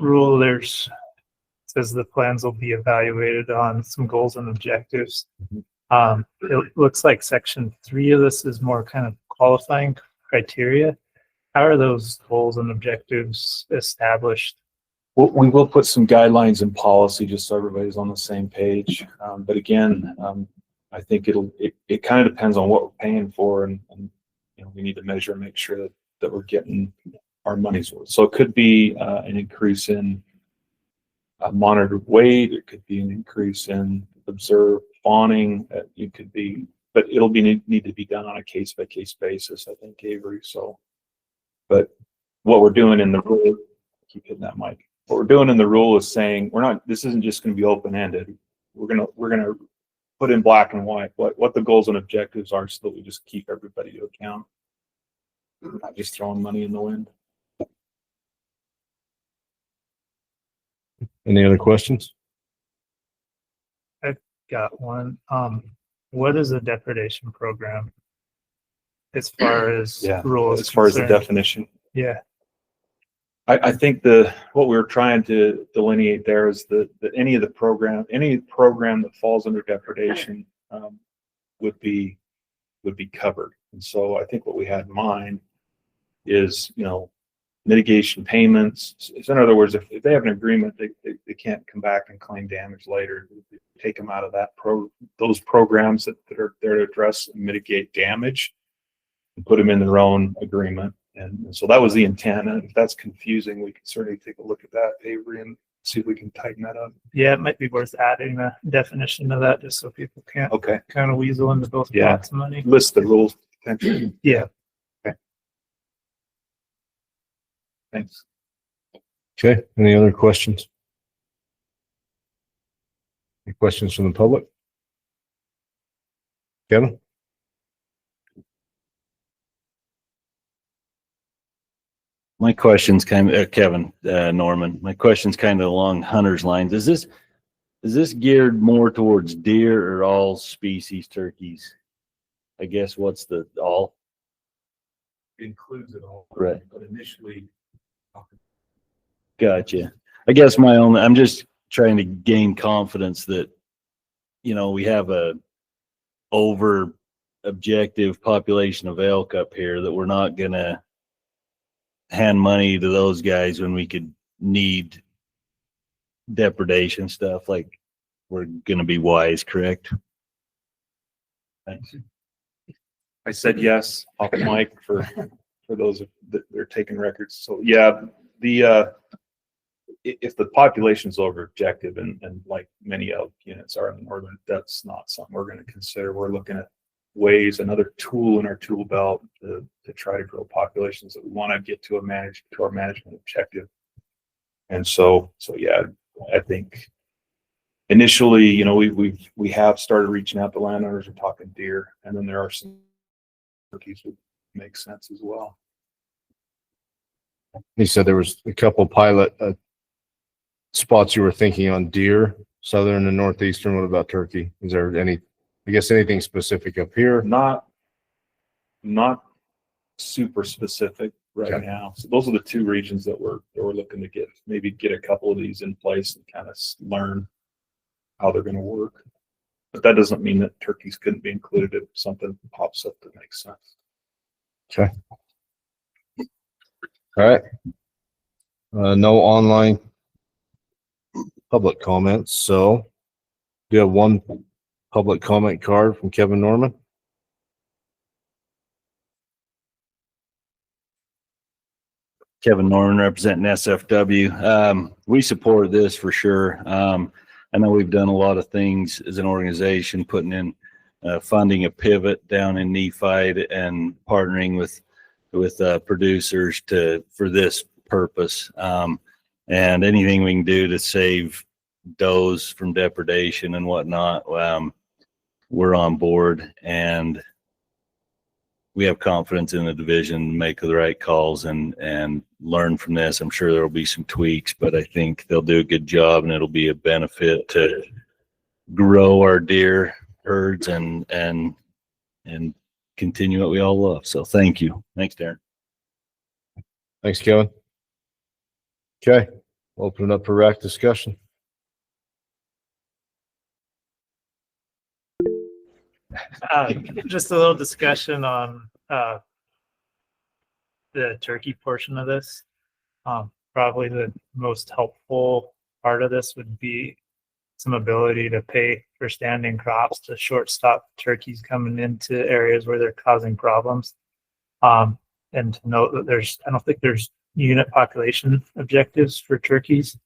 rule, says the plans will be evaluated on some goals and objectives. It looks like section 3 of this is more kind of qualifying criteria. How are those goals and objectives established? Well, we will put some guidelines in policy just so everybody's on the same page. But again, I think it kind of depends on what we're paying for, and we need to measure and make sure that we're getting our money's worth. So it could be an increase in monitored weight. It could be an increase in observed fawning. It could be, but it'll need to be done on a case by case basis, I think, Avery. So, but what we're doing in the rule, keep hitting that mic. What we're doing in the rule is saying this isn't just going to be open ended. We're gonna put in black and white what the goals and objectives are, so that we just keep everybody to account. We're not just throwing money in the wind. Any other questions? I've got one. What is a depredation program as far as rules? As far as the definition. Yeah. I think what we were trying to delineate there is that any program that falls under depredation would be covered. And so I think what we had in mind is, mitigation payments. So in other words, if they have an agreement, they can't come back and claim damage later. Take them out of those programs that are there to address and mitigate damage, and put them in their own agreement. And so that was the intent. And if that's confusing, we can certainly take a look at that, Avery, and see if we can tighten that up. Yeah, it might be worth adding a definition to that, just so people can't kind of weasel into both pots of money. List the rules potentially. Yeah. Okay. Thanks. Okay, any other questions? Any questions from the public? Kevin? My question's Kevin, Norman. My question's kind of along Hunter's lines. Is this geared more towards deer or all species turkeys? I guess what's the all? It includes it all. Right. But initially. Gotcha. I guess I'm just trying to gain confidence that, we have a over objective population of elk up here, that we're not gonna hand money to those guys when we could need depredation stuff. Like, we're gonna be wise, correct? Thanks. I said yes off the mic for those that are taking records. So yeah, if the population's over objective, and like many elk units are in the northern, that's not something we're going to consider. We're looking at ways, another tool in our tool belt to try to grow populations that we want to get to our management objective. And so yeah, I think initially, we have started reaching out to landowners and talking deer, and then there are some turkeys that make sense as well. You said there was a couple pilot spots you were thinking on deer, southern and northeastern. What about turkey? Is there anything specific up here? Not super specific right now. So those are the two regions that we're looking to get a couple of these in place and kind of learn how they're going to work. But that doesn't mean that turkeys couldn't be included if something pops up that makes sense. Okay. All right. No online public comments, so do you have one public comment card from Kevin Norman? Kevin Norman representing SFW. We support this for sure. I know we've done a lot of things as an organization, putting in funding a pivot down in Nephi and partnering with producers for this purpose. And anything we can do to save does from depredation and whatnot, we're on board, and we have confidence in the division to make the right calls and learn from this. I'm sure there will be some tweaks, but I think they'll do a good job, and it'll be a benefit to grow our deer herds and continue what we all love. So thank you. Thanks, Darren. Thanks, Kevin. Okay, we'll open it up for RAC discussion. Just a little discussion on the turkey portion of this. Probably the most helpful part of this would be some ability to pay for standing crops to shortstop turkeys coming into areas where they're causing problems. And to note that I don't think there's unit population objectives for turkeys.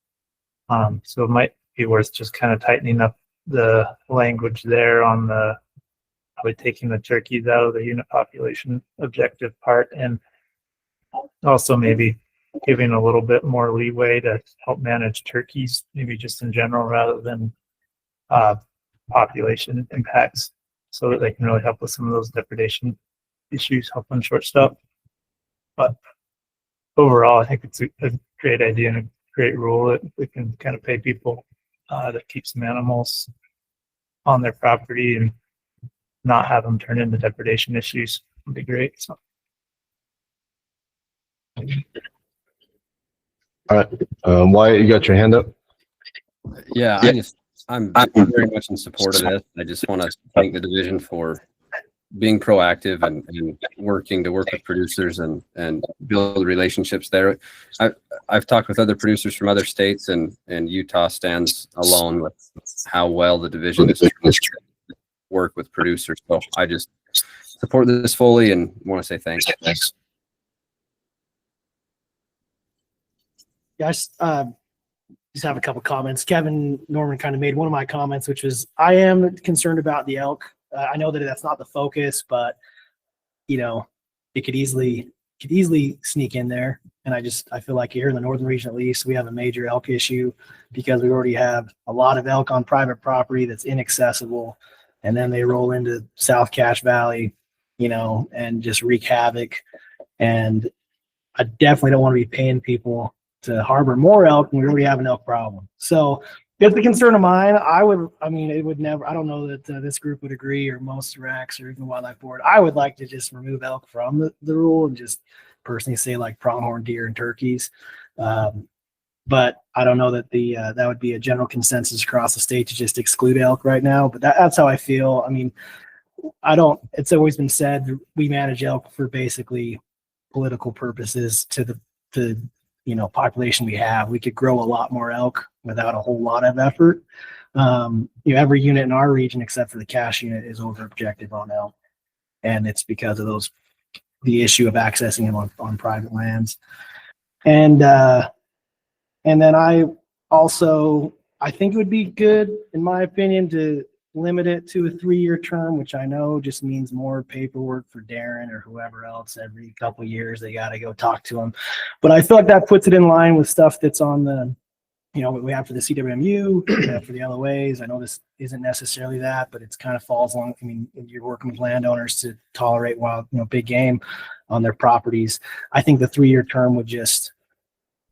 So it might be worth just kind of tightening up the language there on probably taking the turkeys out of the unit population objective part, and also maybe giving a little bit more leeway to help manage turkeys, maybe just in general rather than population impacts, so that they can really help with some of those depredation issues, help on shortstop. But overall, I think it's a great idea and a great rule that we can kind of pay people that keep some animals on their property and not have them turn into depredation issues would be great. So. All right, Wyatt, you got your hand up? Yeah, I'm very much in support of this. I just want to thank the division for being proactive and working to work with producers and build relationships there. I've talked with other producers from other states, and Utah stands alone with how well the division is trying to work with producers. So I just support this fully and want to say thanks. Yeah, I just have a couple comments. Kevin Norman kind of made one of my comments, which was I am concerned about the elk. I know that that's not the focus, but it could easily sneak in there. And I feel like here in the northern region, at least, we have a major elk issue because we already have a lot of elk on private property that's inaccessible, and then they roll into South Cache Valley, and just wreak havoc. And I definitely don't want to be paying people to harbor more elk when we already have an elk problem. So it's a concern of mine. It would never, I don't know that this group would agree, or most RACs or even Wildlife Board. I would like to just remove elk from the rule and just personally say like pronghorn deer and turkeys. But I don't know that that would be a general consensus across the state to just exclude elk right now. But that's how I feel. It's always been said we manage elk for basically political purposes to the population we have. We could grow a lot more elk without a whole lot of effort. Every unit in our region, except for the cache unit, is over objective on elk. And it's because of the issue of accessing them on private lands. And then I think it would be good, in my opinion, to limit it to a 3-year term, which I know just means more paperwork for Darren or whoever else. Every couple of years they got to go talk to them. But I feel like that puts it in line with stuff that's on the, what we have for the CWMU, we have for the LOAs. I know this isn't necessarily that, but it's kind of falls along. You're working with landowners to tolerate wild, big game on their properties. I think the 3-year term would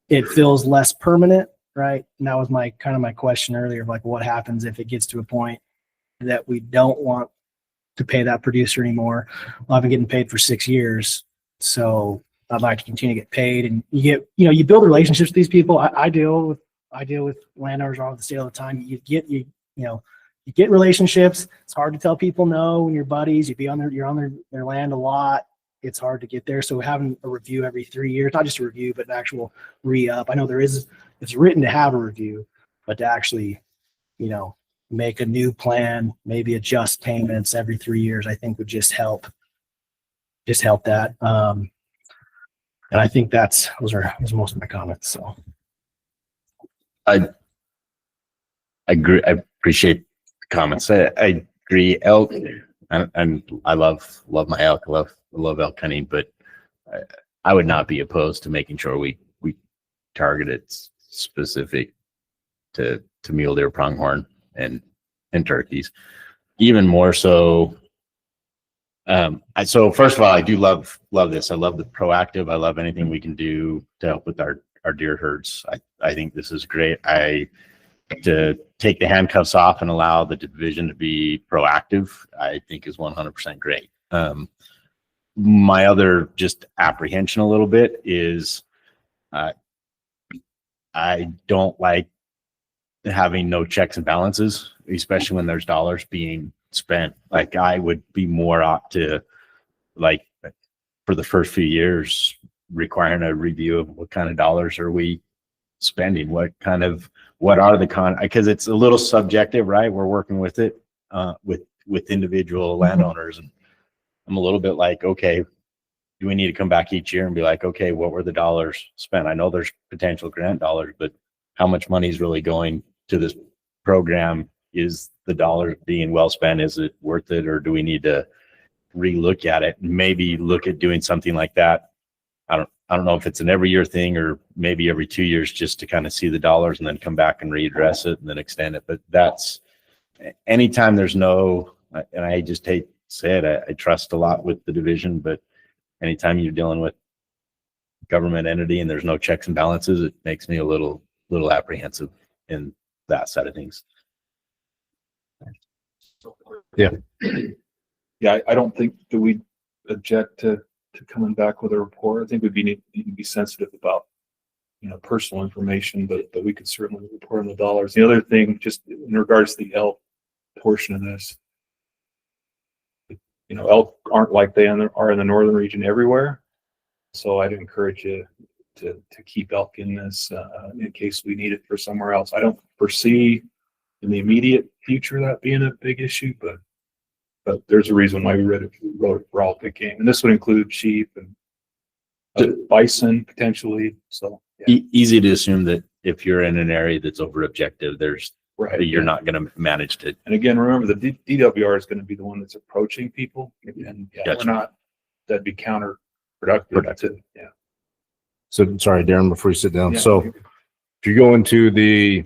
it feels less permanent, right? And that was my question earlier of like, what happens if it gets to a point that we don't want to pay that producer anymore? Well, I've been getting paid for 6 years, so I'd like to continue to get paid. And you build relationships with these people. I deal with landowners all the state all the time. You get relationships. It's hard to tell people no when you're buddies. You're on their land a lot. it's hard to get there. So having a review every 3 years, not just a review, but an actual re-up. I know it's written to have a review, but to actually, make a new plan, maybe adjust payments every 3 years, I think would just help that. And I think those are most of my comments. So I agree. I appreciate the comments. I agree. Elk, and I love my elk. I love elk hunting, but I would not be opposed to making sure we target it specific to mule deer, pronghorn, and turkeys. Even more so. So first of all, I do love this. I love the proactive. I love anything we can do to help with our deer herds. I think this is great. To take the handcuffs off and allow the division to be proactive, I think is 100% great. My other just apprehension a little bit is I don't like having no checks and balances, especially when there's dollars being spent. Like I would be more apt to, like, for the first few years, requiring a review of what kind of dollars are we spending, what are the because it's a little subjective, right? We're working with it with individual landowners, and I'm a little bit like, okay, do we need to come back each year and be like, okay, what were the dollars spent? I know there's potential grant dollars, but how much money is really going to this program? Is the dollars being well spent? Is it worth it? Or do we need to relook at it and maybe look at doing something like that? I don't know if it's an every year thing or maybe every 2 years, just to kind of see the dollars and then come back and readdress it and then extend it. But that's anytime there's no, and I just hate to say it, I trust a lot with the division, but anytime you're dealing with government entity and there's no checks and balances, it makes me a little apprehensive in that side of things. Yeah. Yeah, I don't think that we object to coming back with a report. I think we'd need to be sensitive about, personal information, but we could certainly report on the dollars. The other thing, just in regards to the elk portion of this, elk aren't like they are in the northern region everywhere. So I'd encourage you to keep elk in this in case we need it for somewhere else. I don't foresee in the immediate future that being a big issue, but there's a reason why we wrote it for all big game, and this would include sheep and bison potentially. So easy to assume that if you're in an area that's over objective, you're not going to manage to. And again, remember the DWR is going to be the one that's approaching people, and Gotcha. we're not. That'd be counterproductive. Yeah. So sorry, Darren, before you sit down. Yeah. So if you go into the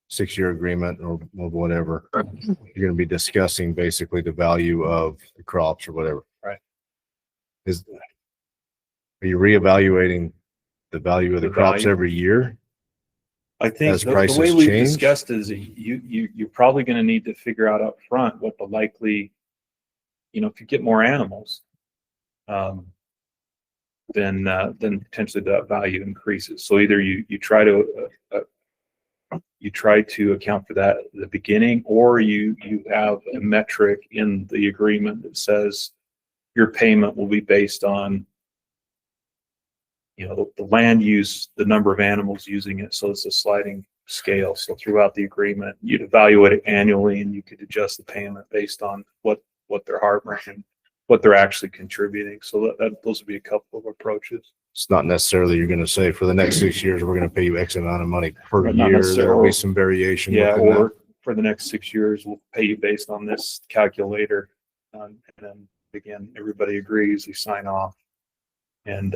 6-year agreement or whatever, you're going to be discussing basically the value of the crops or whatever. Right. Are you reevaluating the value of the crops value? every year? I think As the prices way we've change? discussed is you're probably going to need to figure out up front what the likely, if you get more animals, then potentially that value increases. So either you try to account for that at the beginning, or you have a metric in the agreement that says your payment will be based on the land use, the number of animals using it. So it's a sliding scale. So throughout the agreement, you'd evaluate it annually, and you could adjust the payment based on what they're harvesting, what they're actually contributing. So those would be a couple of approaches. It's not necessarily you're going to say for the next 6 years, we're going to pay you X amount of money per But not year. There will necessarily. be some variation. Yeah, within that. or for the next 6 years, we'll pay you based on this calculator. And then again, everybody agrees, we sign off. And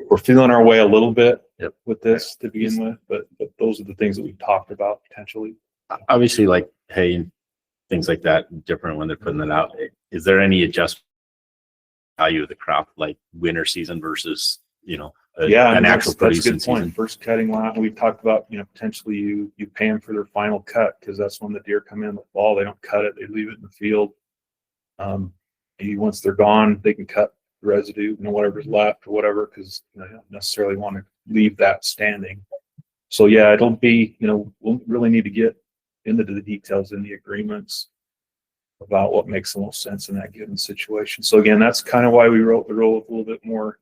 we're feeling our way a little bit with this to begin with, but those are the things that we've talked about potentially. Obviously, like hay, things like that, different when they're putting it out. Is there any adjustment value of the crop, like winter season versus, an actual that's a producing good point. season? First cutting line, we've talked about, potentially you pay them for their final cut, because that's when the deer come in the fall. They don't cut it, they leave it in the field. Maybe once they're gone, they can cut the residue, whatever's left or whatever, because you don't necessarily want to leave that standing. So yeah, it'll be, we'll really need to get into the details in the agreements. about what makes the most sense in that given situation. So again, that's kind of why we wrote the rule with a little bit more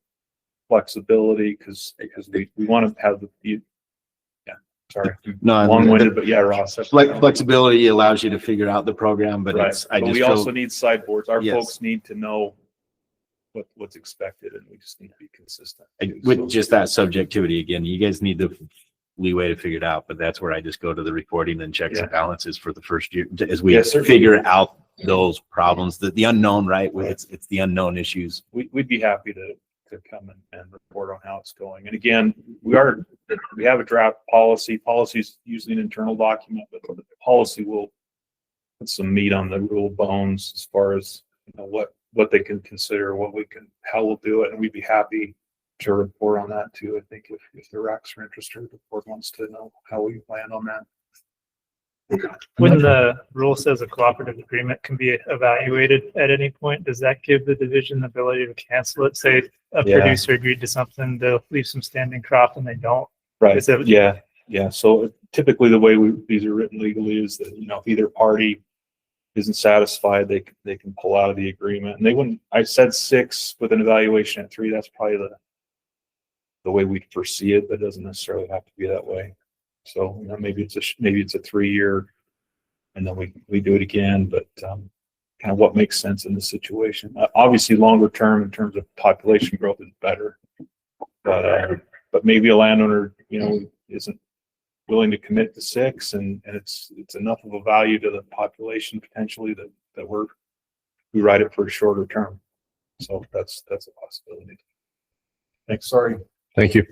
flexibility because we want to have sorry, No, long-winded, but yeah, Ross. Flexibility allows you to figure out the program, but Right. it's, I But just we feel, also need sideboards. Our Yes. folks need to know what's expected, and we just need to be consistent. with just that subjectivity, again, you guys need the leeway to figure it out, but that's where I just go to the reporting and checks and balances for the first year, as we Yes, sir. figure out those problems, the unknown, right? It's the unknown issues. We'd be happy to come and report on how it's going. And again, we have a draft policy. Policy is usually an internal document, but the policy will put some meat on the rule bones as far as what they can consider, how we'll do it, and we'd be happy to report on that too. I think if the RACs are interested, the board wants to know how we plan on that. When the rule says a cooperative agreement can be evaluated at any point, does that give the division the ability to cancel it? Say a Yeah. producer agreed to something, they'll leave some standing crop and they don't. Right. Is it- Yeah. So typically the way these are written legally is that, if either party isn't satisfied, they can pull out of the agreement. And they wouldn't, I said 6 with an evaluation at 3. That's probably the way we foresee it, but it doesn't necessarily have to be that way. So, maybe it's a 3-year and then we do it again, but kind of what makes sense in this situation. Obviously longer term in terms of population growth is better, but maybe a landowner, isn't willing to commit to 6 and it's enough of a value to the population potentially that we write it for a shorter term. So that's a possibility. Thanks. Sorry. Thank you.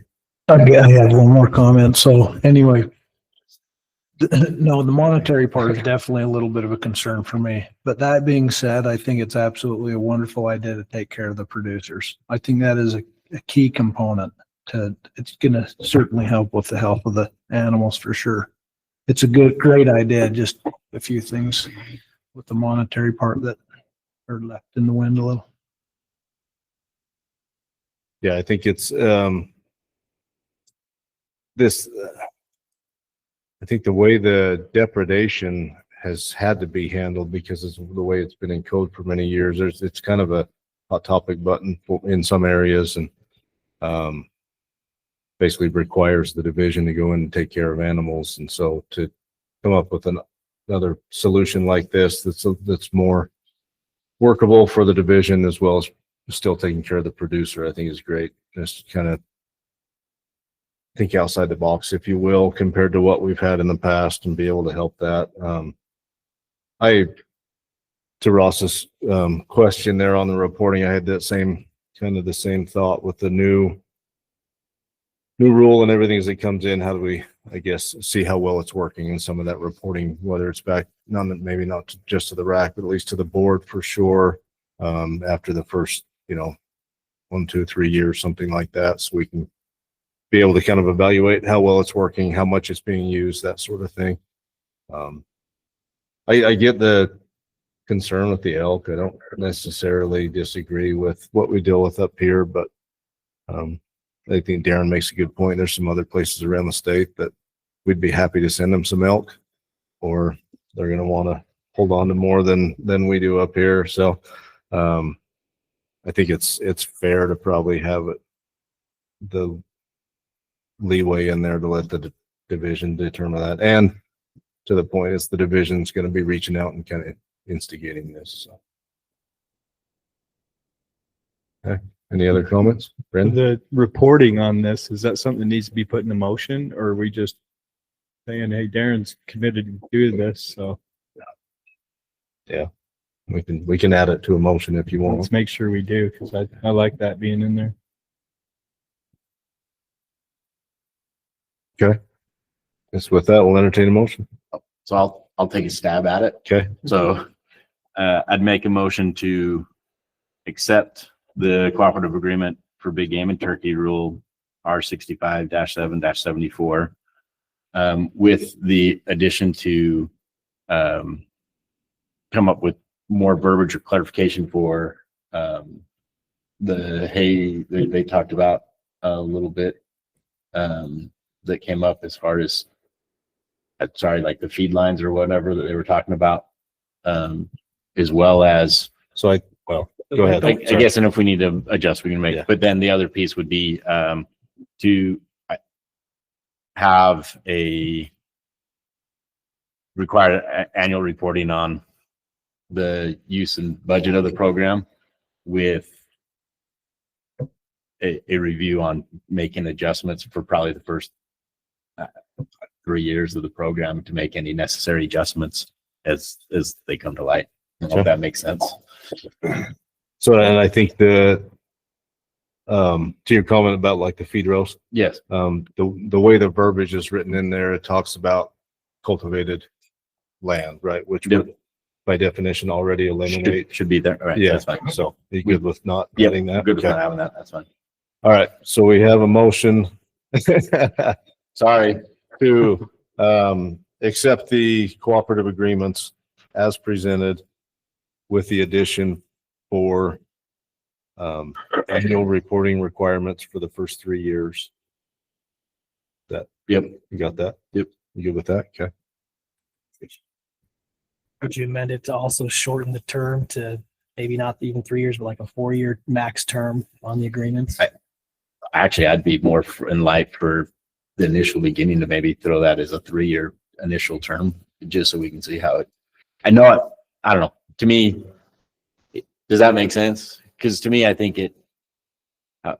I have one more comment. So anyway, no, the monetary part is definitely a little bit of a concern for me. But that being said, I think it's absolutely a wonderful idea to take care of the producers. I think that is a key component it's going to certainly help with the health of the animals for sure. It's a great idea. Just a few things with the monetary part that are left in the wind a little. Yeah, I think it's I think the way the depredation has had to be handled because it's the way it's been in code for many years. It's kind of a hot topic button in some areas, and basically requires the division to go in and take care of animals. And so to come up with another solution like this that's more workable for the division as well as still taking care of the producer, I think is great. Just kind of think outside the box, if you will, compared to what we've had in the past and be able to help that. To Ross's question there on the reporting, I had that same thought with the new rule and everything as it comes in. How do we, I guess, see how well it's working in some of that reporting, whether it's back, maybe not just to the RAC, but at least to the board for sure, after the first, 1, 2, 3 years, something like that. So we can be able to kind of evaluate how well it's working, how much it's being used, that sort of thing. I get the concern with the elk. I don't necessarily disagree with what we deal with up here, but I think Darren makes a good point. There's some other places around the state that we'd be happy to send them some elk, or they're going to want to hold on to more than we do up here. So I think it's fair to probably have the leeway in there to let the division determine that. And to the point, it's the division's going to be reaching out and kind of instigating this. So. Okay. Any other comments, Brandon? The reporting on this, is that something that needs to be put in the motion, or are we just saying, hey, Darren's committed to do this, so yeah, we can add it to a motion if you want. let's make sure we do, because I like that being in there. Okay. Guess with that, we'll entertain a motion. So I'll take a stab at it. Okay. So I'd make a motion to accept the cooperative agreement for big game and turkey rule R65-7-74 with the addition to come up with more verbiage or clarification for the hay they talked about a little bit that came up as far as like the feed lines or whatever that they were talking about. as well as, So go ahead. I guess, and if we need to adjust, we can make, but then the other piece would be, to have a required annual reporting on the use and budget of the program with a review on making adjustments for probably the first 3 years of the program to make any necessary adjustments as they come to light. I don't know if that makes sense. So, and I think to your comment about like the feed rows. Yes. The way the verbiage is written in there, it talks about cultivated land, right? Which would by definition already eliminate. Should be there. All right. Yeah. That's fine. So you good with not Yep, adding that? good with Okay. not having that. That's fine. All right. So we have a motion Sorry. to accept the cooperative agreements as presented with the addition for annual reporting requirements for the first 3 years. Yep. You got that? Yep. You good with that? Okay. Would you amend it to also shorten the term to maybe not even 3 years, but like a 4-year max term on the agreements? Actually, I'd be more in light for the initial beginning to maybe throw that as a 3-year initial term, just so we can see how it, I know it, I don't know. To me, does that make sense? Because to me, I think it, I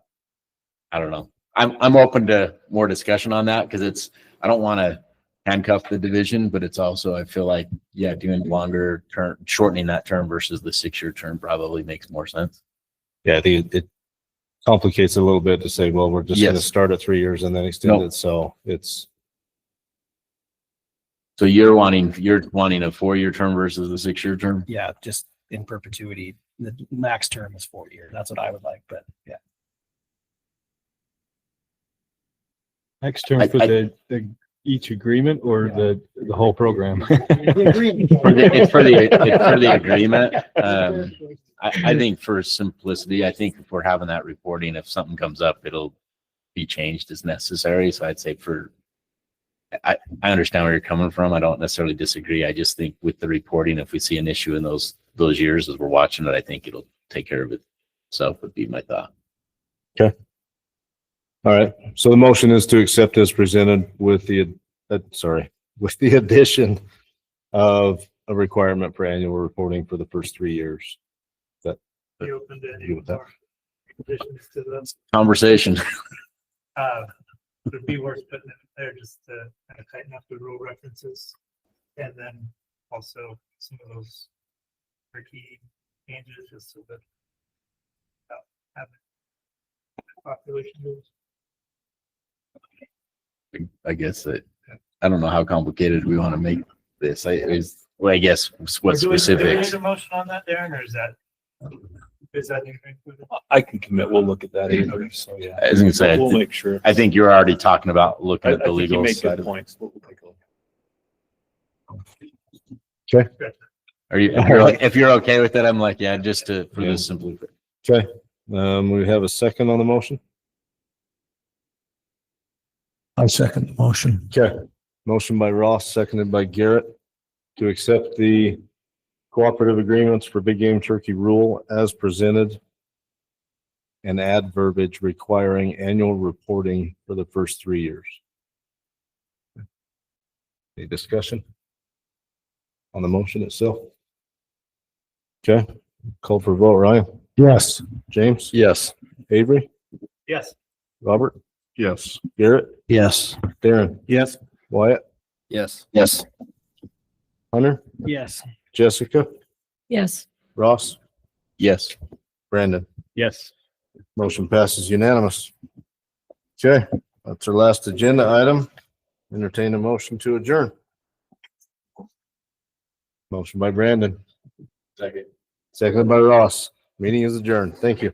don't know. I'm open to more discussion on that because I don't want to handcuff the division, but it's also, I feel like, yeah, doing longer term, shortening that term versus the 6-year term probably makes more sense. Yeah, it complicates it a little bit to say, well, we're just going to Yes. start at 3 years and then extend No. it. So it's, So you're wanting a 4-year term versus the 6-year term? Yeah, just in perpetuity. The max term is 4 years. That's what I would like, but yeah. Next term for the each agreement or the whole program? It's for the agreement. I think for simplicity, I think if we're having that reporting, if something comes up, it'll be changed as necessary. So I'd say I understand where you're coming from. I don't necessarily disagree. I just think with the reporting, if we see an issue in those years as we're watching it, I think it'll take care of itself would be my thought. okay. All right. So the motion is to accept as presented with the addition of a requirement for annual reporting for the first 3 years. Be open to any You with that? more additions to those. Conversation. Would be worth putting it there just to kind of tighten up the rule references. And then also some of those tricky changes just so that having population moves. I guess I don't know how complicated we want to make this. I guess what Do we specifics. need a motion on that, Darren, or is that included? I can commit. We'll look at that either. So yeah. I was gonna say, We'll make sure. I think you're already talking about looking I at the think you legal make side good of it. points. We'll take a look. Okay. Are you, if you're okay with that, I'm like, yeah, just for this simply. Okay. We have a second on the motion. I second the motion. Okay. Motion by Ross, seconded by Garrett to accept the cooperative agreements for big game turkey rule as presented and add verbiage requiring annual reporting for the first 3 years. Any discussion on the motion itself? Okay. Call for vote. Ryan? Yes. James? Yes. Avery? Yes. Robert? Yes. Garrett? Yes. Darren? Yes. Wyatt? Yes. Yes. Hunter? Yes. Jessica? Yes. Ross? Yes. Brandon? Yes. Motion passes unanimous. Okay, that's our last agenda item. Entertain a motion to adjourn. Motion by Brandon. Second. Seconded by Ross. Meeting is adjourned. Thank you.